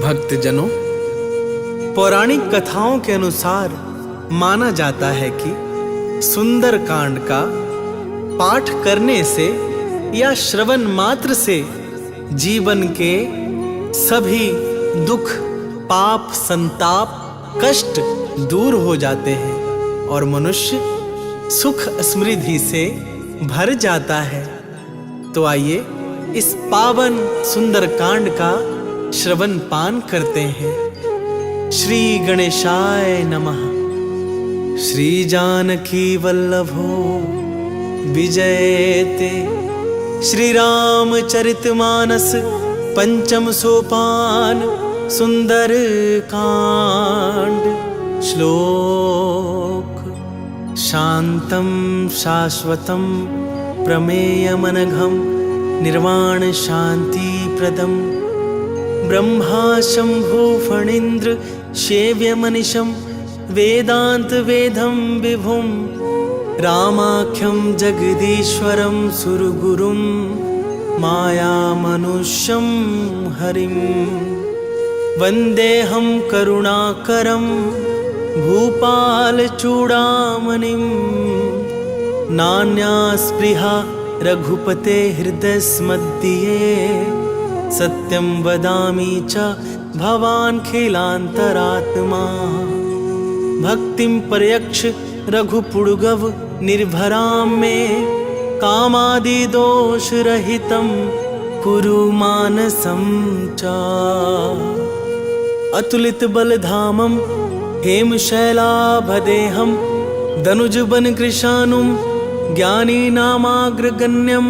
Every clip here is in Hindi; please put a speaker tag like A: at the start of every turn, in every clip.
A: भक्तजनों, पौराणिक कथाओं के अनुसार माना जाता है कि सुंदर कांड का पाठ करने से या श्रवण मात्र से जीवन के सभी दुख, पाप, संताप, कष्ट दूर हो जाते हैं और मनुष्य सुख समृद्धि से भर जाता है। तो आइए इस पावन सुंदर कांड का श्रवण पान करते हैं। श्री गणेशाय नमः। श्री जानकी वल्लभो विजयते। श्री रामचरितमानस पंचम सोपान सुंदर कांड। श्लोक। शांतं शाश्वतं प्रमेयमनघं निर्वाण शांति प्रदम ब्रह्मा शंभो फणीन्द्र सेव्यमनिशं वेदांत वेदं विभुं रामाख्यं जगदीश्वरं सुरगुरुं मायामनुष्यं हरिं वन्देऽहं करुणाकरं भूपालचूडामणिं। नान्या स्पृहा रघुपते हृदयस्मध्ये सत्यं वदामि च भवान् खिलान्तरात्मा। भक्तिं पर्यक्ष रघुपुङ्गव निर्भरां मे कामादिदोषरहितं कुरु मानसं च। अतुलितबलधामं हेमशैलाभदेहं दनुजवनकृशानुं ज्ञानीनामाग्रगण्यं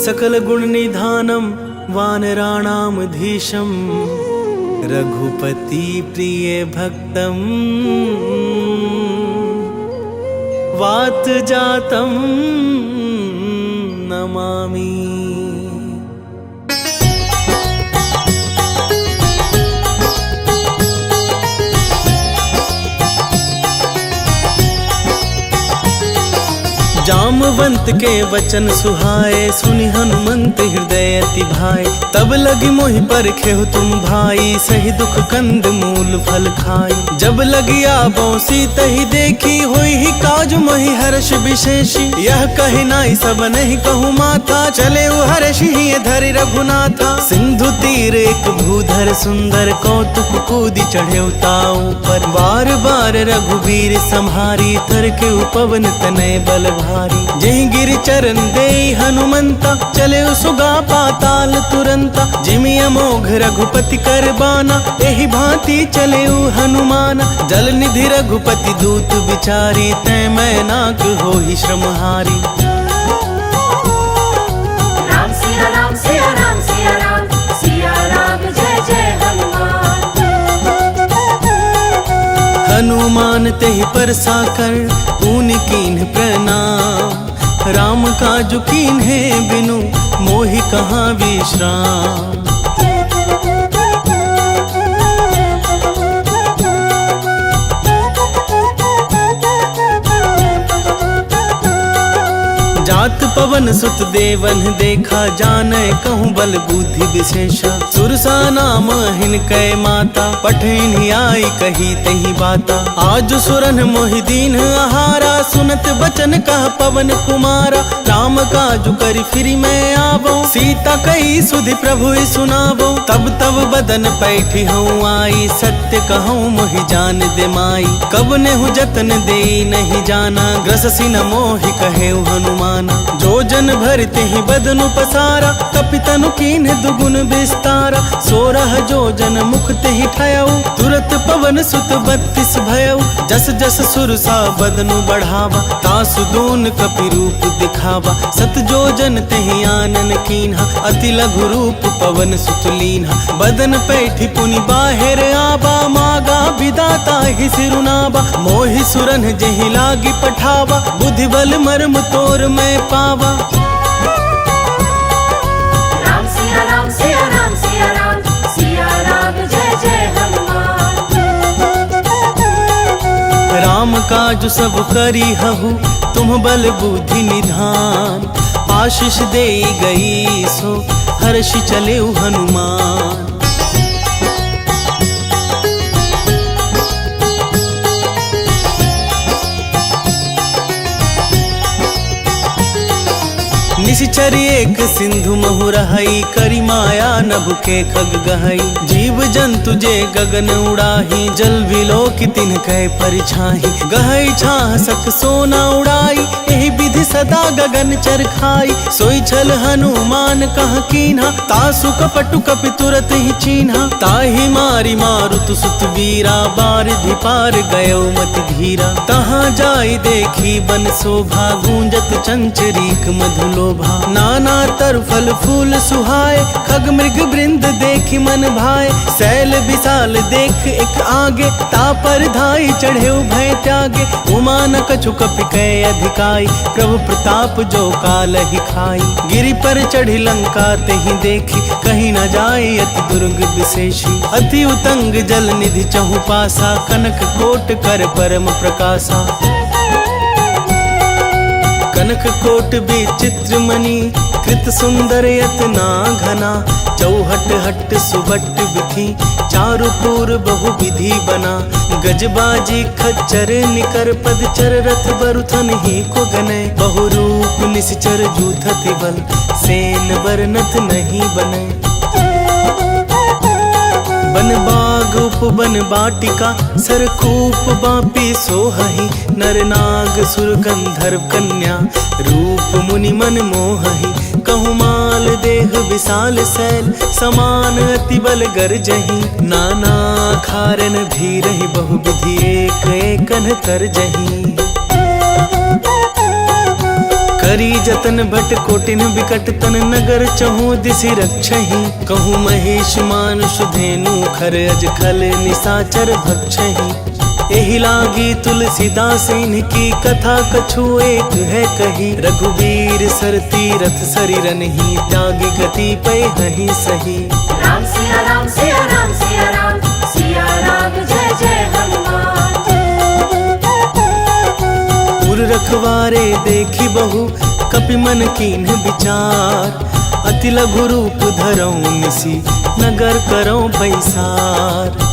A: सकलगुणनिधानं वानराणामधीशं रघुपति प्रिय भक्तं वातजातं नमामि। जामवंत के वचन सुहाए सुनि हनुमंत हृदय अति भाए। तब लगी मोहि परखेहु तुम भाई सही दुख कंद मूल फल खाई। जब लगी आबो सीतहि देखी होई ही काज मोहि हर्ष विशेषी। यह कहि नाई सब नहीं कहूँ माथा चले हर्षि धरि रघुनाथा। सिंधु तीर एक भूधर सुंदर कौतुक कूदी चढ़े ताऊ पर। बार बार रघुबीर संहारी तर के उपवन तनय बल भारी। जहि गिरि चरण देई हनुमंता चले सुगा पाताल तुरंता। जिमि अमोघ रघुपति कर बाना एहि भांति चले हनुमाना। जल निधि रघुपति दूत बिचारी तै मैं नाग होहि श्रमहारी।
B: राम सिया राम सिया राम सिया राम सिया राम जय जय हनुमान।
A: हनुमान तेहि परसा कर पुनि कीन्ह प्रणाम। राम काजु कीन्हे बिनु मोहि कहाँ विश्राम। जात पवन सुत देवन देखा जानै कहूँ बल बुद्धि विशेषा। सुरसा नाम हिनकै माता पठिन आई कही तही बाता। आज सुरन मोहि दीन आहारा सुनत बचन कह पवन कुमारा। राम काजु करि फिरि मैं आवो सीता कही सुधि प्रभु सुनावो। तब तब बदन पैठी हूँ आई सत्य कहूँ मोहि जान दे माई। कब नेहु जतन दे नहीं जाना ग्रससि न मोहि कहे हनुमाना। जो जन भरते ही बदनु पसारा कपितनु कीन्ह दुगुन विस्तारा। 16 जो जन मुख ते ही ठयऊ तुरत पवन सुत 32 भयऊ। जस जस सुरसा बदनु बढ़ावा तासु दून कपि रूप दिखावा। सत जो जन ते ही आनन कीन्हा अति लघु रूप पवन सुत लीन्हा। बदन पैठी पुनि बाहिर आबा मागा विदाता ही सिरुनाबा। मोहि सुरन जेहि लागी पठावा बुद्धि बल मर्म तोर मैं पावा।
B: राम सिया राम सिया राम सिया राम सिया राम जय जय हनुमान।
A: राम काज सब करी हहु तुम बल बुद्धि निधान। आशीष दे गई सो हर्षि चले हनुमान। निशिचर एक सिंधु महु रहई, करी माया नभ के खग गहई। जीव जंतु जे गगन उड़ाही, जल विलोक तिन कै परिछाही। गहई छाह सक सोना उड़ाई, एहि विधि सदा गगन चर खाई। सोई छल हनुमान कह कीन्हा, तासु कपटु कपि तुरत ही चीन्हा। ताहि मारी मारुत सुत वीरा, बारिधि पार गयो मति धीरा। तहाँ जाई देखी बन शोभा, गूंजत चंचरीक मधुलोभा। नाना तर फल फूल सुहाए, खग मृग वृंद देखी मन भाए। शैल विशाल देख एक आगे, तापर धाई चढ़े भय त्यागे। उमा न कछु कपि कै अधिकाई, प्रभु प्रताप जो काल ही खाई। गिरि पर चढ़ी लंका तेहि देखी, कहीं न जाई अति दुर्ग विशेषी। अति उतंग जल निधि चहु पासा, कनक कोट कर परम प्रकाशा। कनक कोट विचित्र मणि, कृत सुंदर यतना घना। चौहट हट सुबट विधि, चारु पूर बहु विधि बना। गजबाजी खच्चर निकर पदचर, रथ बरुथन ही को गने। बहु रूप निश्चर जूथति बल, सेन बरनत नहीं बने। बन बाग उपवन बाटिका, सरकूप बापी सोहहि। नर नाग सुर गंधर्व कन्या, रूप मुनि मन मोहहि। कहु माल देह विशाल शैल, समान अति बल गरजहि। नाना खारन भीरहि, बहु विधि एक एकन तरजहि। करी जतन भट कोटिन बिकट तन, नगर चहु दिसि रक्षहि। कहूँ महेश मानुष धेनु, खर अज खल निशाचर भक्षहि। एहि लागी तुलसीदास इनकी, कथा कछु एक है कही। रघुवीर सर तीरथ सरिरनहि, त्यागी गति पै हहि सही।
B: राम सिया राम सिया राम सिया राम, सिया राम जय जय हनुमान।
A: पुर रखवारे देखी बहु, कपि मन कीन्ह विचार। अति लघु रूप धरऊं निसी, नगर करऊं पैसार।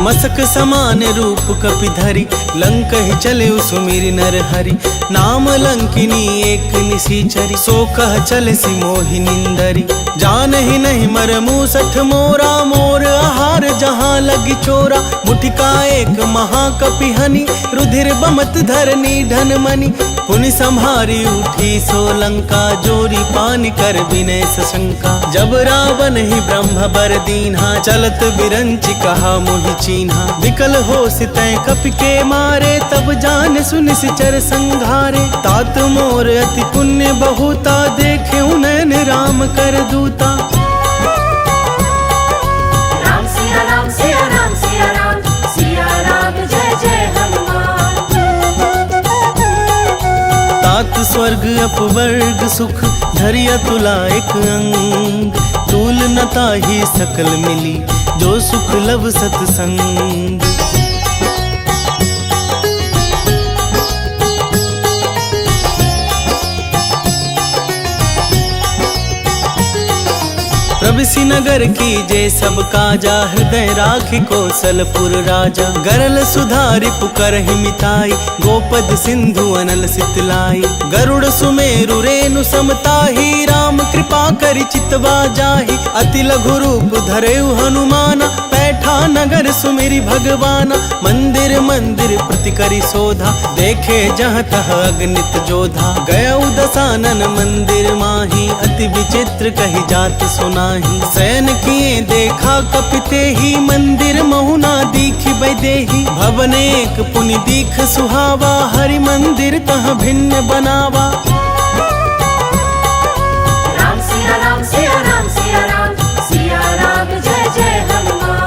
A: मसक समान रूप कपि धरि, लंक ही चले सुमिर नर हरि। नाम लंकिनी एक निशिचरी, सो कह चले सि मोहि निंदरी। जान ही नहीं मर मूसठ मोरा, मोर आहार जहाँ लगी चोरा। मुठिका एक महाकपि हनि, रुधिर बमत धरनी धन मनि। पुनि संहारी उठी सो लंका, जोरी पानी कर विनय सशंका। जब रावण ही ब्रह्म बर दीन्हा, चलत बिरंचि कहा मोहि चीन्हा। विकल हो सितै कपि के मारे, तब जान सुनि सिचर संघारे। तात मोर अति पुण्य बहुता, देखे नैन राम कर दूता।
B: राम सिया राम सिया राम सिया राम, सिया राम जय जय हनुमान।
A: तात स्वर्ग अपवर्ग सुख, धरिया तुला एक अंग। तूल न ताहि सकल मिली, जो सुख लव सतसंग। प्रविशि नगर की जय सब काजा, हृदय राखि कौशलपुर राजा। गरल सुधारि पुकरहि मिताई, गोपद सिंधु अनल सितलाई। गरुड़ सुमेरु रेणु समताही, राम कृपा करि चितवा जाहि। अति लघु रूप धरेउ हनुमाना, बैठा नगर सुमिरि भगवाना। मंदिर मंदिर प्रति करि शोधा, देखे जहाँ तह अगणित जोधा। गयौ दसानन मंदिर माही, अति विचित्र कही जात सुनाही। शयन किए देखा कपिते ही, मंदिर महुना दीखि बैदेही। भवन एक पुनि दीख सुहावा, हरि मंदिर तह भिन्न बनावा।
B: राम सिया राम सिया राम सिया राम, सिया राम जय जय हनुमान।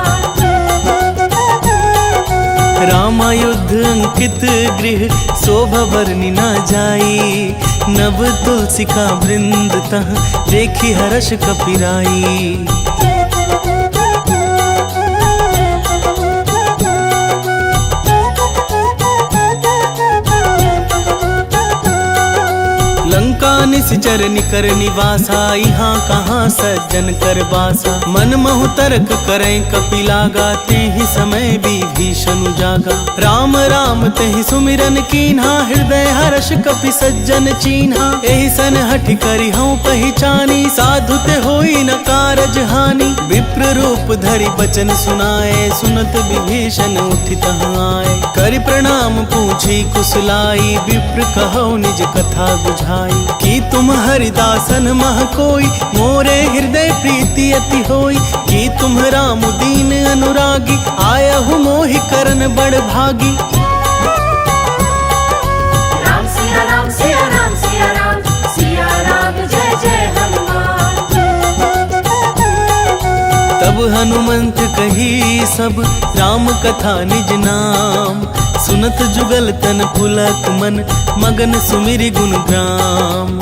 A: रामायुद्ध अंकित गृह, शोभा वर्णि न जाई। नव तुलसी का वृंद तह, देखी हर्ष कपिराई। लंका का निश्चर निकर निवासा, यहाँ कहाँ सज्जन कर बासा। मन महु तर्क करें कपिलागा, ते ही समय विभीषण जागा। राम राम ते ही सुमिरन कीन्हा, हृदय हर्ष कपि सज्जन चीन्हा। एहि सन हठि करि हूँ पहचानी, साधु ते होई न कारज हानि। विप्र रूप धरि बचन सुनाए, सुनत विभीषण उठि तहाँ आए। करि प्रणाम पूछी कुशलाई, विप्र कहो निज कथा बुझाई। कि तुम हरिदासन मह कोई, मोरे हृदय प्रीति अति होई। कि तुम राम दीन अनुरागी, आयहु मोहि करन बड़ भागी।
B: राम सिया राम सिया राम सिया राम, सिया राम जय जय हनुमान।
A: तब हनुमंत कही सब, राम कथा निज नाम। सुनत जुगल तन पुलक मन, मगन सुमिरि गुण ग्राम।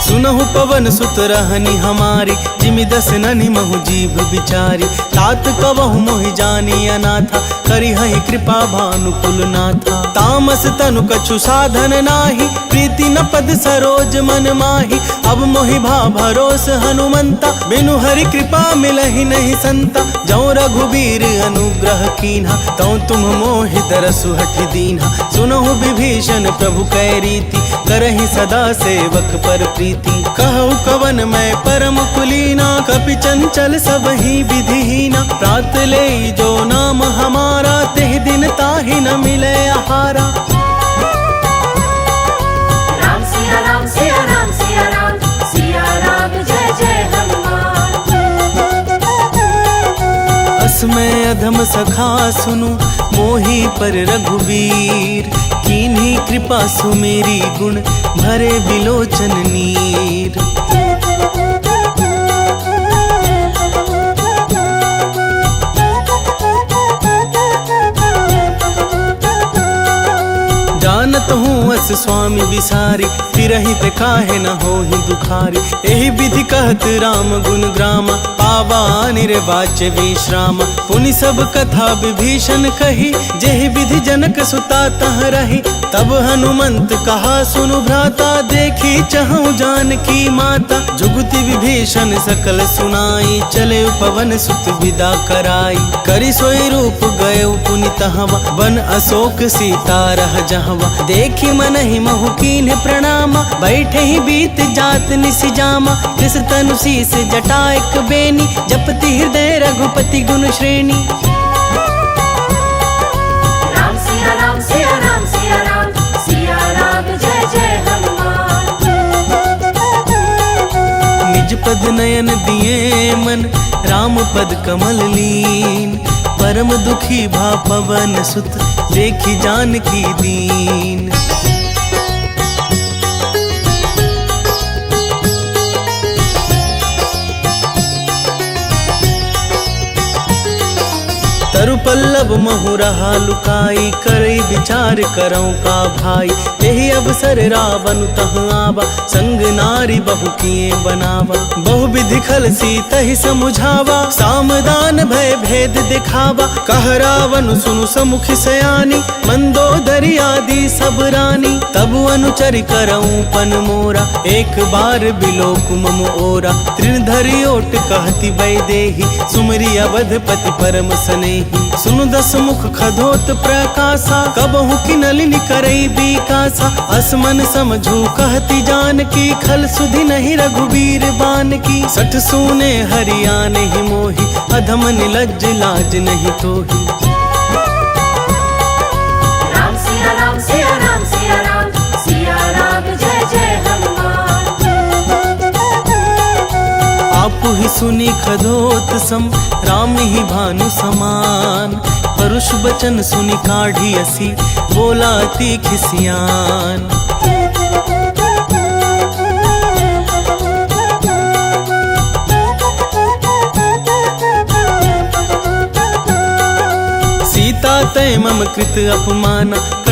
A: सुनहु पवन सुत रहनी हमारी, जिमि दस ननि महु जीभ बिचारी। तात कबहु मोहि जानी अनाथा, करि हहि कृपा भानुकुल नाथा। तामस तनु कछु साधन नाही, प्रीति न पद सरोज मन माही। अब मोहि भा भरोस हनुमंता, बिनु हरि कृपा मिलहि नहीं संता। जौ रघुबीर अनुग्रह कीन्हा, तौ तुम मोहि दरसु हठि दीन्हा। सुनहु विभीषण प्रभु कै रीति, करहि सदा सेवक पर प्रीति। कहु कवन मैं परम कुलीना, कपि चंचल सबहि विधिहीना। प्रात ले जो नाम हमारा, तेह दिन ताहि न मिले आहारा।
B: राम सिया राम सिया राम सिया राम, सिया राम जय जय हनुमान।
A: असमय अधम सखा सुनु, मोहि पर रघुवीर। कीन्ही कृपा सुमेरी गुण, भरे बिलोचन नीर। जानत हूँ अस स्वामी बिसारी, फिरहि ते काहे न होहि दुखारी। एहि विधि कहत राम गुण ग्रामा, पावा निर्वाच्य विश्रामा। पुनि सब कथा विभीषण कही, जेहि विधि जनक सुता तह रही। तब हनुमंत कहा सुनु भ्राता, देखी चहु जानकी माता। जुगति विभीषण सकल सुनाई, चले पवन सुत विदा कराई। करि सोई रूप गए पुनि तहवा, बन अशोक सीता रह जहवा। देखी मनहि महु कीन्ह प्रणामा, बैठे ही बीत जात निसि जामा। कृष तनु शीस जटा एक बेनी, जपति हृदय रघुपति गुण श्रेणी।
B: राम सिया राम सिया राम सिया राम, सिया राम जय जय हनुमान।
A: निज पद नयन दिए मन, राम पद कमल लीन। परम दुखी भा पवन सुत, देखी जानकी दीन। तरु पल्लव महु रहा लुकाई, करई विचार करऊं का भाई। यही अवसर रावण तह आवा, संग नारी बहु किए बनावा। बहु विधि खल सीत ही समुझावा, सामदान भय भेद दिखावा। कह रावण सुनु समुख सयानी, मंदोदरी आदि सब रानी। तब अनुचरि करऊं पन मोरा, एक बार बिलोक मम ओरा। तृणधरि ओट कहती वैदेही, सुमरी अवधपति परम स्नेही। सुनु दस मुख खधोत प्रकाशा, कबहु की नलिनी करई बीकासा। असमन समझू कहती जानकी, खल सुधि नहीं रघुबीर बान की। सठ सूने हरियाने ही मोही, अधम निलज्ज लाज नहीं तोही।
B: राम सिया राम सिया राम सिया राम, सिया राम जय जय हनुमान।
A: आपु ही सुनी खधोत सम, राम ही भानु समान। परुष बचन सुनि काढ़ी असी, बोला अति खिसियान। सीता तय मम कृत अपमाना,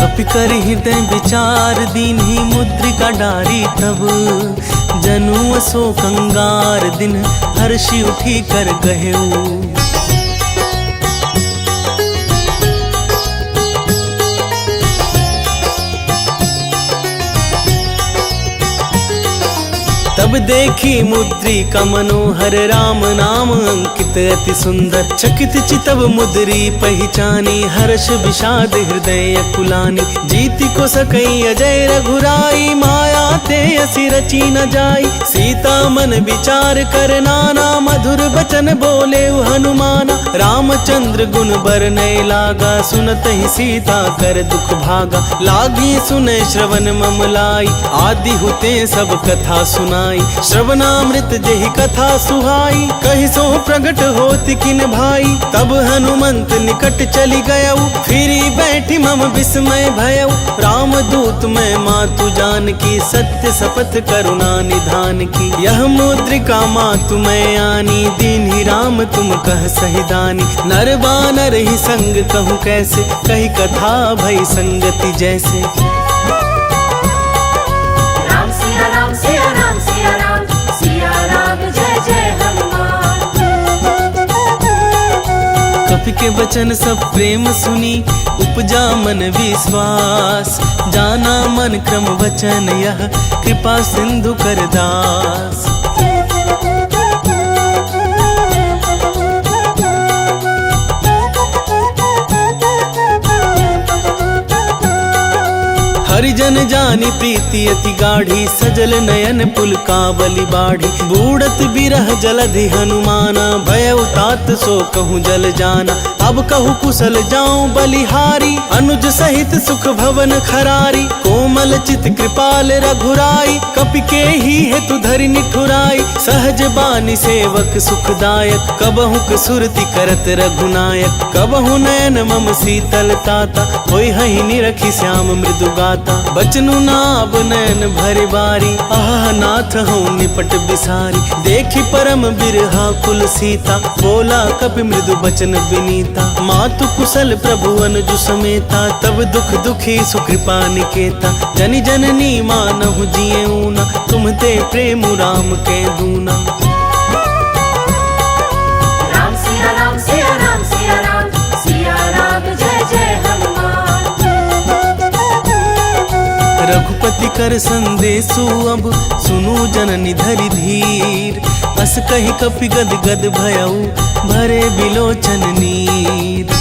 A: कपि कर हृदय विचार दीन्ही मुद्रिका डारी तब जनु सो कंगार दिन हर्षि उठी कर गहेऊ। तब देखी मुद्रिका मनोहर राम नाम अंकित अति सुंदर। चकित चितव मुद्री पहचानी हर्ष विषाद हृदय कुलानी। जीति को सकई अजय रघुराई माया ते असि रची न जाई। सीता मन विचार कर नाना मधुर बचन बोले हनुमाना। रामचंद्र गुण बरनय लागा सुनत ही सीता कर दुख भागा। लागी सुने श्रवण ममलाई आदि हुते सब कथा सुनाई। श्रवणामृत जेहि कथा सुहाई कहि सो प्रगट होति किन भाई। तब हनुमंत निकट चली गयऊ फिरी बैठी मम विस्मय भयऊ। राम दूत मैं मातु जान की सत्य शपथ करुणा निधान की। यह मुद्रिका मातु मैं आनी दीन्ही राम तुम कह सही दानी। नर बानर ही संग कहूँ कैसे कही कथा भई संगति जैसे।
B: राम सिया राम सिया राम सिया राम सिया राम जय जय हनुमान।
A: कपि के वचन सब प्रेम सुनी, उपजा मन विश्वास। जाना मन क्रम वचन यह, कृपा सिंधु कर दास। हरिजन जानी प्रीति अति गाढ़ी, सजल नयन पुलकावली बाढ़ी। बूढ़त बिरह जलधि हनुमाना, भय तात सो कहूँ जल जाना। अब कहूँ कुशल जाऊं बलिहारी, अनुज सहित सुख भवन खरारी। कोमल चित कृपाल रघुराई, कपि के ही हेतु धरि निठुराई। सहज बानी सेवक सुखदायक, कबहु सुरति करत रघुनायक। कबहु नयन मम शीतल ताता, होई हहि निरखी श्याम मृदु गाता। बचनु नाब नयन भरि बारी, आह नाथ हूँ निपट बिसारी। देखी परम बिरहा कुल सीता, बोला कपि मृदु बचन विनीता। मातु कुशल प्रभु अनुज समेता, तब दुख दुखी सुकृपा निकेता। जनि जननी मानहु जिए ऊना, तुम ते प्रेम राम के दूना।
B: राम सिया राम सिया राम सिया राम, सिया राम जय जय हनुमान।
A: रघुपति कर संदेशु अब, सुनु जननी धरि धीर। अस कहि कपि गद गद भयउ, भरे बिलोचन नीर।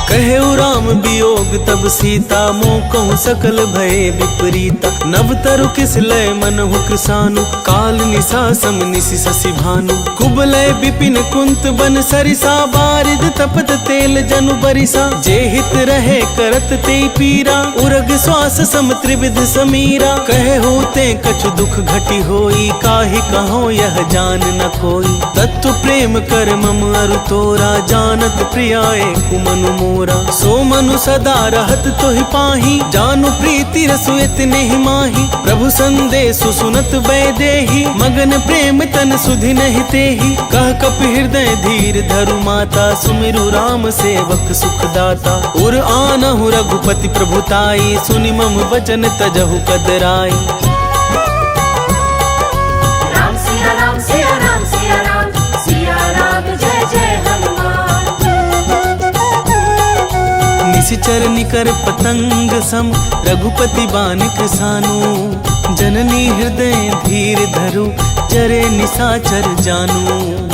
A: कहेउ राम वियोग तब सीता, मोह कहूँ सकल भय विपरीता। नव तरु किस लय मनहु कृसानु, काल निशा सम निशि शशि भानु। कुबलय विपिन कुंत बन सरिसा, बारिद तपत तेल जनु बरिसा। जे हित रहे करत ते पीरा, उरग श्वास सम त्रिविध समीरा। कहेहु ते कछु दुख घटी होई, काहि कहो यह जान न कोई। तत्व प्रेम कर मम अरु तोरा, जानत प्रियाए कुमनु मोरा। सो मनु सदा रहत तोहि पाही, जानु प्रीति रसु इतने ही माही। प्रभु संदेशु सुनत वैदेही, मगन प्रेम तन सुधि नहीं तेहि। कह कपि हृदय धीर धरु माता, सुमिरु राम सेवक सुखदाता। उर आनहु रघुपति प्रभुताई, सुनि मम वचन तजहु कदराई।
B: राम सिया राम सिया राम सिया राम, सिया राम जय जय हनुमान।
A: निशिचर निकर पतंग सम, रघुपति बानिक सानु। जननी हृदय धीर धरु, चरे निशाचर जानू।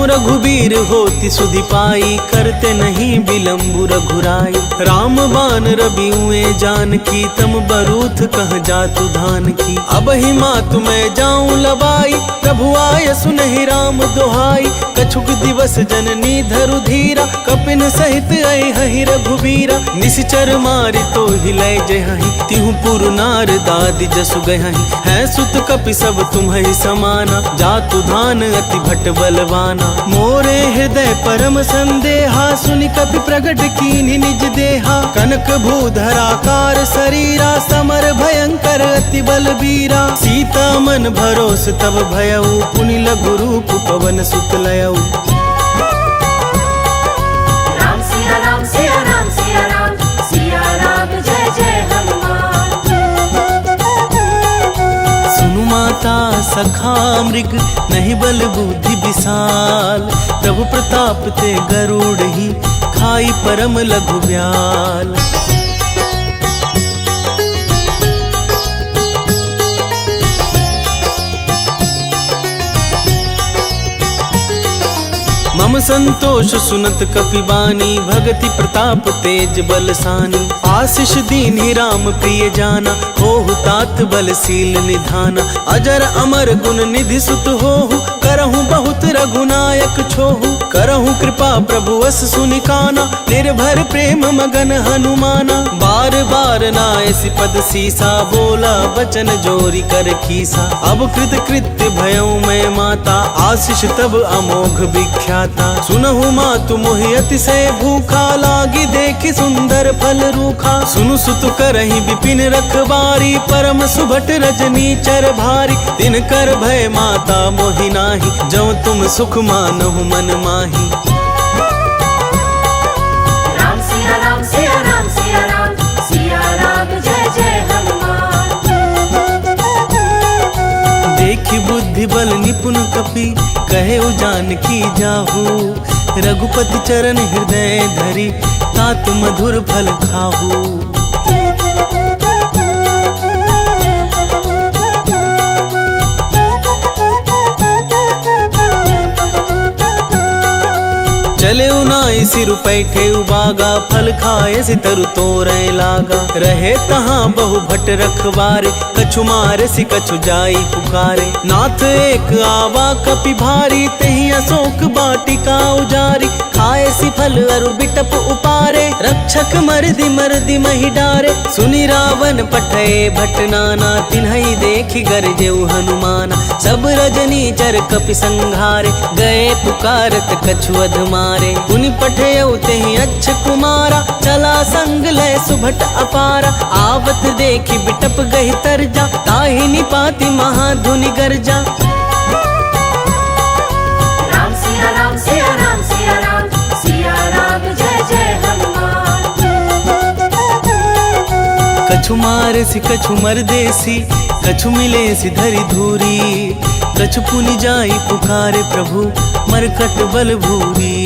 A: रघुबीर होति सुधि पाई, करते नहीं विलम्बु रघुराई। राम बान रबिउए जानकी, तम बरूथ कह जातु धान की। अब ही मातु मैं जाऊं लबाई, प्रभु आय सुनहि राम दोहाई। कछुक दिवस जननी धरु धीरा, कपिन सहित आई हहि रघुबीरा। निशिचर मारि तो हिलय जयहि, तिहु पुरु नार दादि जसु गयहि। है सुत कपि सब तुम्हि समाना, जातु धान अति भट बलवाना। मोरे हृदय परम संदेहा, सुनि कपि प्रगट कीन्हि निज देहा। कनक भूधराकार शरीरा, समर भयंकर अति बलबीरा। सीता मन भरोस तब भयउ, पुनि लघु रूप पवन सुत लयउ।
B: राम सिया राम सिया राम सिया राम, सिया राम जय जय हनुमान।
A: सुनु माता सखा मृग, नहीं बल बुद्धि विशाल। प्रभु प्रताप ते गरुड़ ही, खाई परम लघु ब्याल। मम संतोष सुनत कपि बानी, भगति प्रताप तेज बलसानी। आशीष दीन्हि राम प्रिय जाना, होहु तात बलशील निधाना। अजर अमर गुण निधि सुत होहु, करहूँ बहुत रघुनायक छोहू, करहूँ कृपा प्रभु अस सुनिकाना, निर्भर प्रेम मगन हनुमाना। बार बार नायसी पद सीसा, बोला वचन जोरी कर कीसा। अब कृत कृत्य भयऊ मैं माता, आशीष तब अमोघ विख्याता। सुनहु मातु मोहि अतिशय भूखा, लागी देखि सुंदर फल रूखा। सुनु सुत करहि विपिन रखबारी, परम सुभट रजनी चर भारी। दिन कर भय माता मोहि नाही, जौ तुम सुख मानहु मन माही।
B: राम सिया राम सिया राम सिया राम, सिया राम जय जय हनुमान।
A: देखि बुद्धि बल निपुण कपि, कहे जानकी जाहू। रघुपति चरण हृदय धरि, तात मधुर फल खाहू। चले उनाई सिर पैठे उबागा, फल खाए सि तरु तोरय लागा। रहे तहाँ बहु भट रखबारे, कछु मारे सि कछु जाई पुकारे। नाथ एक आवा कपि भारी, तही अशोक बाटिका उजारी। खाए सि फल अरु बिटप उपारे, रक्षक मरदि महि डारे। सुनि रावण पठय भट नाना, तिन्हई देखि गरजेउ हनुमाना। सब रजनी चर कपि संघारे, गए पुकारत कछु अधमारे। पुनि पठयउ तेहि अच्छ कुमारा, चला संग लय सुभट अपारा। आवत देखि बिटप गहि तरजा, ताहि निपाति महाधुनि गर्जा।
B: राम सिया राम सिया राम सिया राम, सिया राम जय जय हनुमान।
A: कछु मारे सि कछु मरदेसी, कछु मिले सि धरि धूरी। कछु पुनि जाई पुकारे प्रभु, मरकट बल भूरी।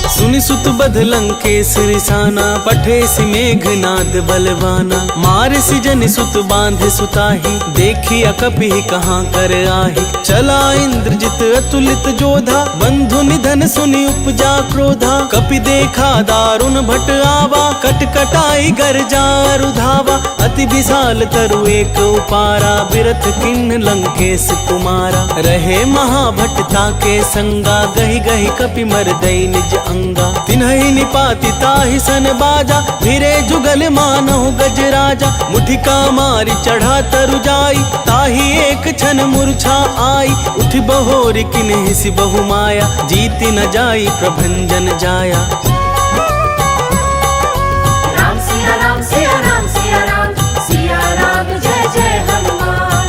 A: सुनि सुत बध लंकेश रिसाना, पठे सि मेघनाद बलवाना। मार सि जनि सुत बांधे सुताही, देखी अकपि कहाँ कर आही। चला इंद्रजित अतुलित जोधा, बंधु निधन सुनि उपजा क्रोधा। कपि देखा दारुण भट आवा, कट कटाई गर्जा रुधावा। अति विशाल तरु एक उपारा, बिरथ किन्न लंकेश कुमारा। रहे महाभटता के संगा, गहि गहि कपि मरदई निज अंगा। तिन्हहि निपाति ताहि सन बाजा, फिरे जुगल मानहु गज राजा। मुठिका मारी चढ़ा तरु जाई, ताहि एक क्षण मूर्छा आई। उठि बहोर किन्हि सि बहु माया, जीति न जाई प्रभंजन जाया।
B: राम सिया राम सिया राम सिया राम, सिया राम जय जय हनुमान।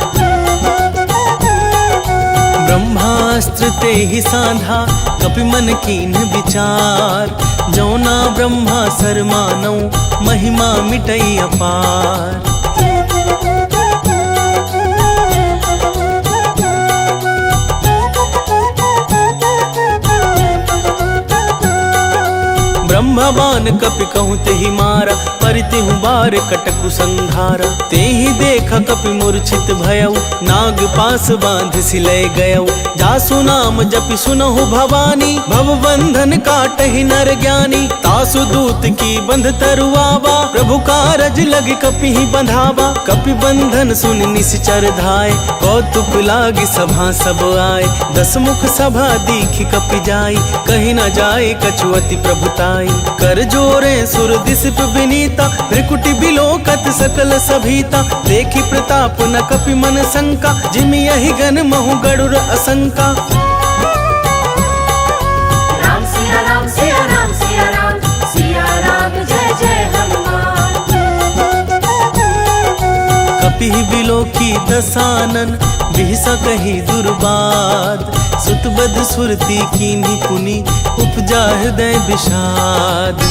A: ब्रह्मास्त्र तेहि साधा, कपि मन कीन विचार। जौना ब्रह्मा सर मानौ, महिमा मिटई अपार। ब्रह्मवान कपि कहूँ तेहि मारा, परितिहु बार कटकु संघारा। तेहि देख कपि मूर्छित भयउ, नाग पास बांध सिलय गयउ। जासु नाम जपि सुनहु भवानी, भव बंधन काटहि नर ज्ञानी। तासु दूत की बंध तरुआवा, प्रभु कारज लग कपि ही बंधावा। कपि बंधन सुनि निश्चर धाय, कौतुक लागी सभा सब आए। दस मुख सभा दीखि कपि जाई, कहीं न जाए कछु अति प्रभुताई। कर जोरे सुर दिसिप विनीता, भृकुटि बिलोकत सकल सभीता। देखि प्रताप न कपि मन शंका, जिमि यहि गन महु गरुड़ असंका।
B: राम सिया राम सिया राम सिया राम, सिया राम जय जय हनुमान।
A: कपि बिलोकी दसानन, बिहसा कही दुर्बाद। सुतबद सुरती कीन्ही पुनि, उपजा हृदय विषाद।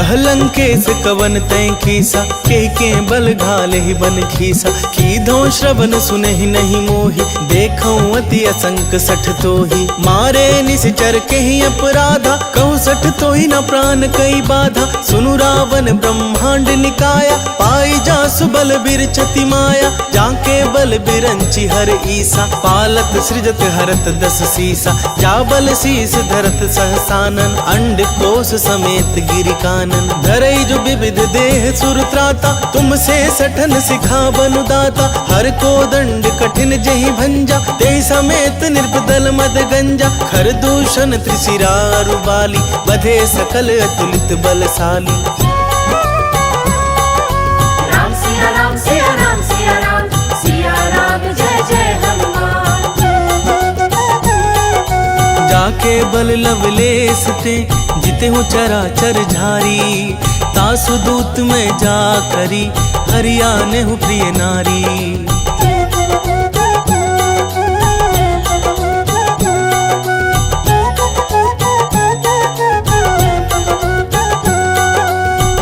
A: कहलंकेश कवन तय खीसा के बल घाले ही बन खीसा कीधो श्रवण सुने ही नहीं मोही देखो अति असंक सठ तो ही मारे निश्चर के ही अपराधा कहूँ सठ तो ही न प्राण कई बाधा सुनु रावण ब्रह्मांड निकाया पाई जा सुबल बिरचति माया जाके बल बिरंची हर ईसा पालत सृजत हरत दस सीसा जा बल शीस धरत सहसानन अंड कोश समेत गिरि कानन धरई जो विविध देह सुर त्राता तुमसे सठन सिखा बनुदाता हर को दंड कठिन जहि भंजा ते समेत निर्बदल मद गंजा खर दूषण त्रिशिरारु बाली बधे सकल अतुलित बलशाली।
B: राम सिया राम सिया राम सिया राम सिया राम जय जय हनुमान।
A: जाके बल लवलेस ते जिते हो चराचर झारी तासु दूत में जा करी हरियाने हूँ प्रिय नारी।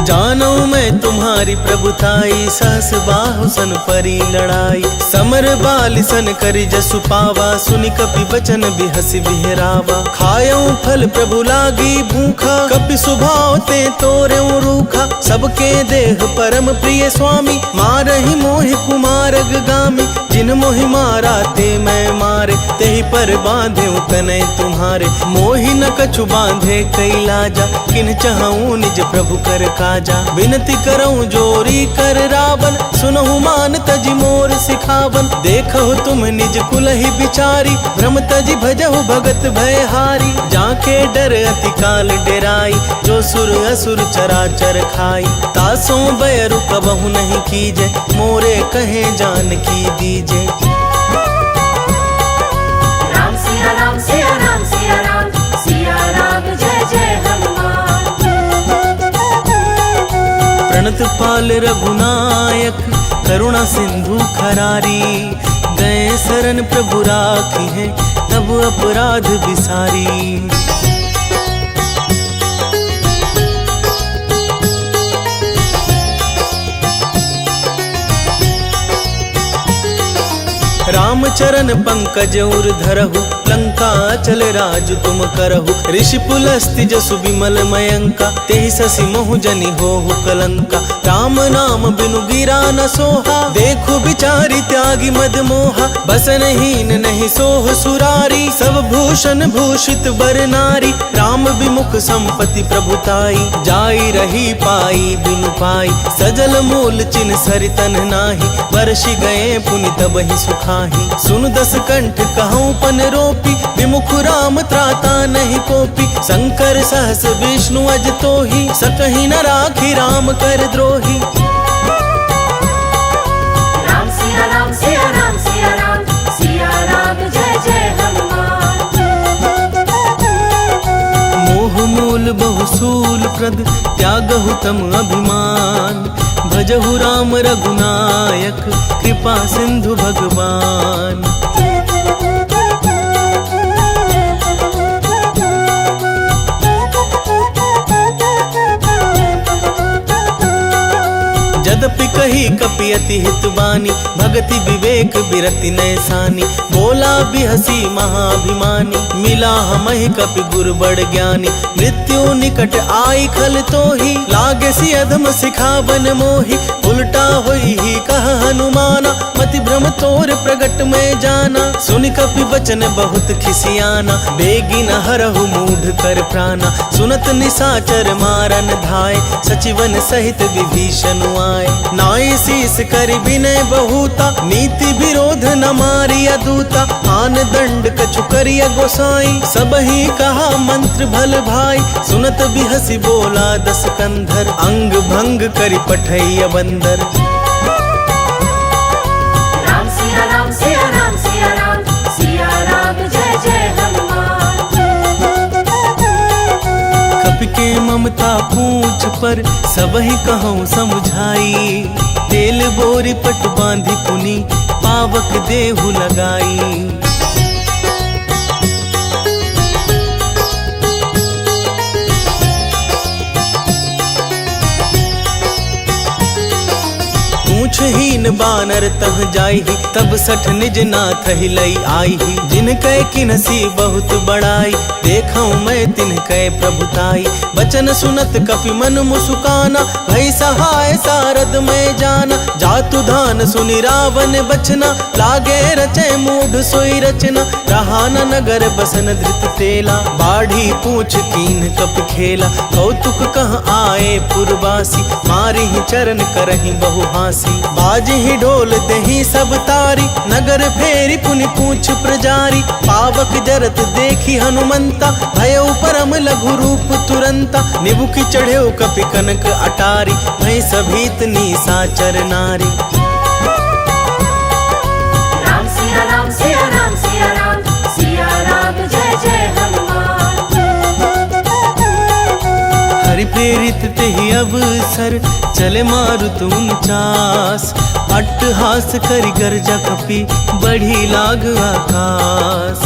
A: जानो मैं तुम्हारी प्रभुताई सहस बाहु सन परी लड़ाई समर बाल सन करी जसु पावा सुनि कपि बचन बिहसि बिहरावा खायऊ फल प्रभु लागी भूखा कपि सुभाव ते तोरे रूखा सबके देह परम प्रिय स्वामी मारहि मोहि कुमारग गामी जिन मोहि मारा ते मैं मारे तेहि पर बांधे तनय तुम्हारे मोहि न कछु बांधे कई लाजा किन चाहूं निज प्रभु कर काजा विनती करऊं जोरी कर रावण सुनहु मान तजी मोर सिखावन देखो तुम निज कुल ही बिचारी भ्रम तजी भजहु भगत भयहारी जाके डर अति काल डेराई जो सुर असुर चराचर खाई तासों बैरु कबहु नहीं कीजे मोरे कहे जान की दीजे।
B: राम सिया राम सिया राम सिया राम सिया राम जय जय हनुमान।
A: प्रणत पाल रघुनायक करुणा सिंधु खरारी गए शरण प्रभु राखी है तब अपराध बिसारी। राम चरण पंकज उर धरहु लंका चल राज तुम करहु ऋषि पुलस्ति जसु विमल मयंका तेहि ससि मोहु जनि होहु कलंका राम नाम बिनु गिरा न सोहा देखु बिचारी त्यागी मद मोहा बसन हीन नहीं सोह सुरारी सब भूषण भूषित बर नारी राम विमुख संपत्ति प्रभुताई जाई रही पाई बिनु पाई सजल मूल चिन सरितन नाही वर्षि गए पुनि तबहि सुखाही सुन दस कंठ कहूँ पन रोपी विमुख राम त्राता नहीं कोपी शंकर सहस विष्णु अज तो ही सकहि न राखी राम कर द्रोही।
B: राम सिया राम सिया राम सिया राम सिया राम जय जय हनुमान।
A: मोह मूल बहुसूल प्रद त्यागहु तम अभिमान भजहु राम रघुनायक कृपा सिंधु भगवान। जदपि कही कपि अति हितवानी भगति विवेक बिरति नैसानी बोला बिहसी महाभिमानी मिला हमहि कपि गुर बड़ ज्ञानी मृत्यु निकट आई खल तो ही लागे सी अधम सिखावन मोही उल्टा होई ही कह हनुमाना मति भ्रम तोर प्रगट में जाना सुनि कपि वचन बहुत खिसियाना बेगी न हरहु मूढ़ कर प्राणा सुनत निसाचर मारन धाय सचिवन सहित विभीषण आए नाई शीस कर विनय बहुता नीति विरोध न मारिया दूता आन दंड कछु करिया गोसाई सब ही कहा मंत्र भल भाई सुनत बिहसी बोला दस कंधर अंग भंग करि पठैया बंदर।
B: राम सिया राम सिया राम सिया राम सिया राम जय जय हनुमान।
A: कपि के ममता पूछ पर सबहि कहूँ समझाई तेल बोरी पट बांधी पुनी पावक देहु लगाई। दीन बानर तह जाई, तब सठ निज नाथ हिलई आई। जिनकै किनसी बहुत बड़ाई, देखऊं मैं तिनकै प्रभुताई। बचन सुनत कपि मन मुसुकाना, भई सहाय सारद में जाना। जातु धान सुनि रावण बचना, लागे रचे मूढ़ सोई रचना। रहा न नगर बसन धृत तेला, बाढ़ी पूछ कीन कप खेला। कौतुक कह आए पुरवासी, मारी ही चरण करही बहु हासी। बाजही ढोल दही सब तारी, नगर फेरी पुनि पूछ प्रजारी। पावक जरत देखी हनुमंता, भयो परम लघु रूप तुरंता। निबुक चढ़ेउ कपि कनक अटारी, भई सभीत निशाचर नारी।
B: राम सिया राम सिया राम सिया राम, सिया राम जय जय हनुमान।
A: हरि प्रेरित तेहि अवसर, चले मारुत 49। अट्टहास करि गर्जा कपि, बढ़ी लाग आकाश।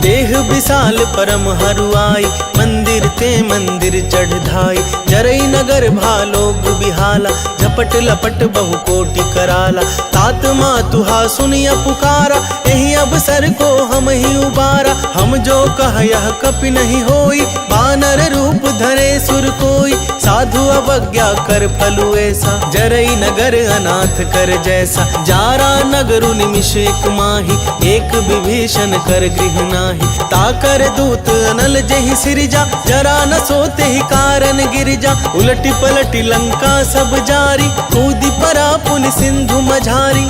A: देह विशाल परम हरुआई, मंदिर ते मंदिर चढ़ धाई। जरई नगर भालोग बिहाला, झपट लपट बहु कोटि कराला। तात मातुहा सुनिया पुकारा, एहि अवसर को हम ही उबारा। हम जो कह यह कपि नहीं होई, बानर रूप धरे सुर कोई। साधु अवज्ञा कर फलु ऐसा, जरई नगर अनाथ कर जैसा। जारा नगरु निमिष एक माही, एक विभीषण कर गृह नाही। ताकर दूत अनल जहि सिरजा, जरा न सोते ही कारण गिरजा। उलटी पलटी लंका सब जारी, कूदी परा पुनि सिंधु मझारी।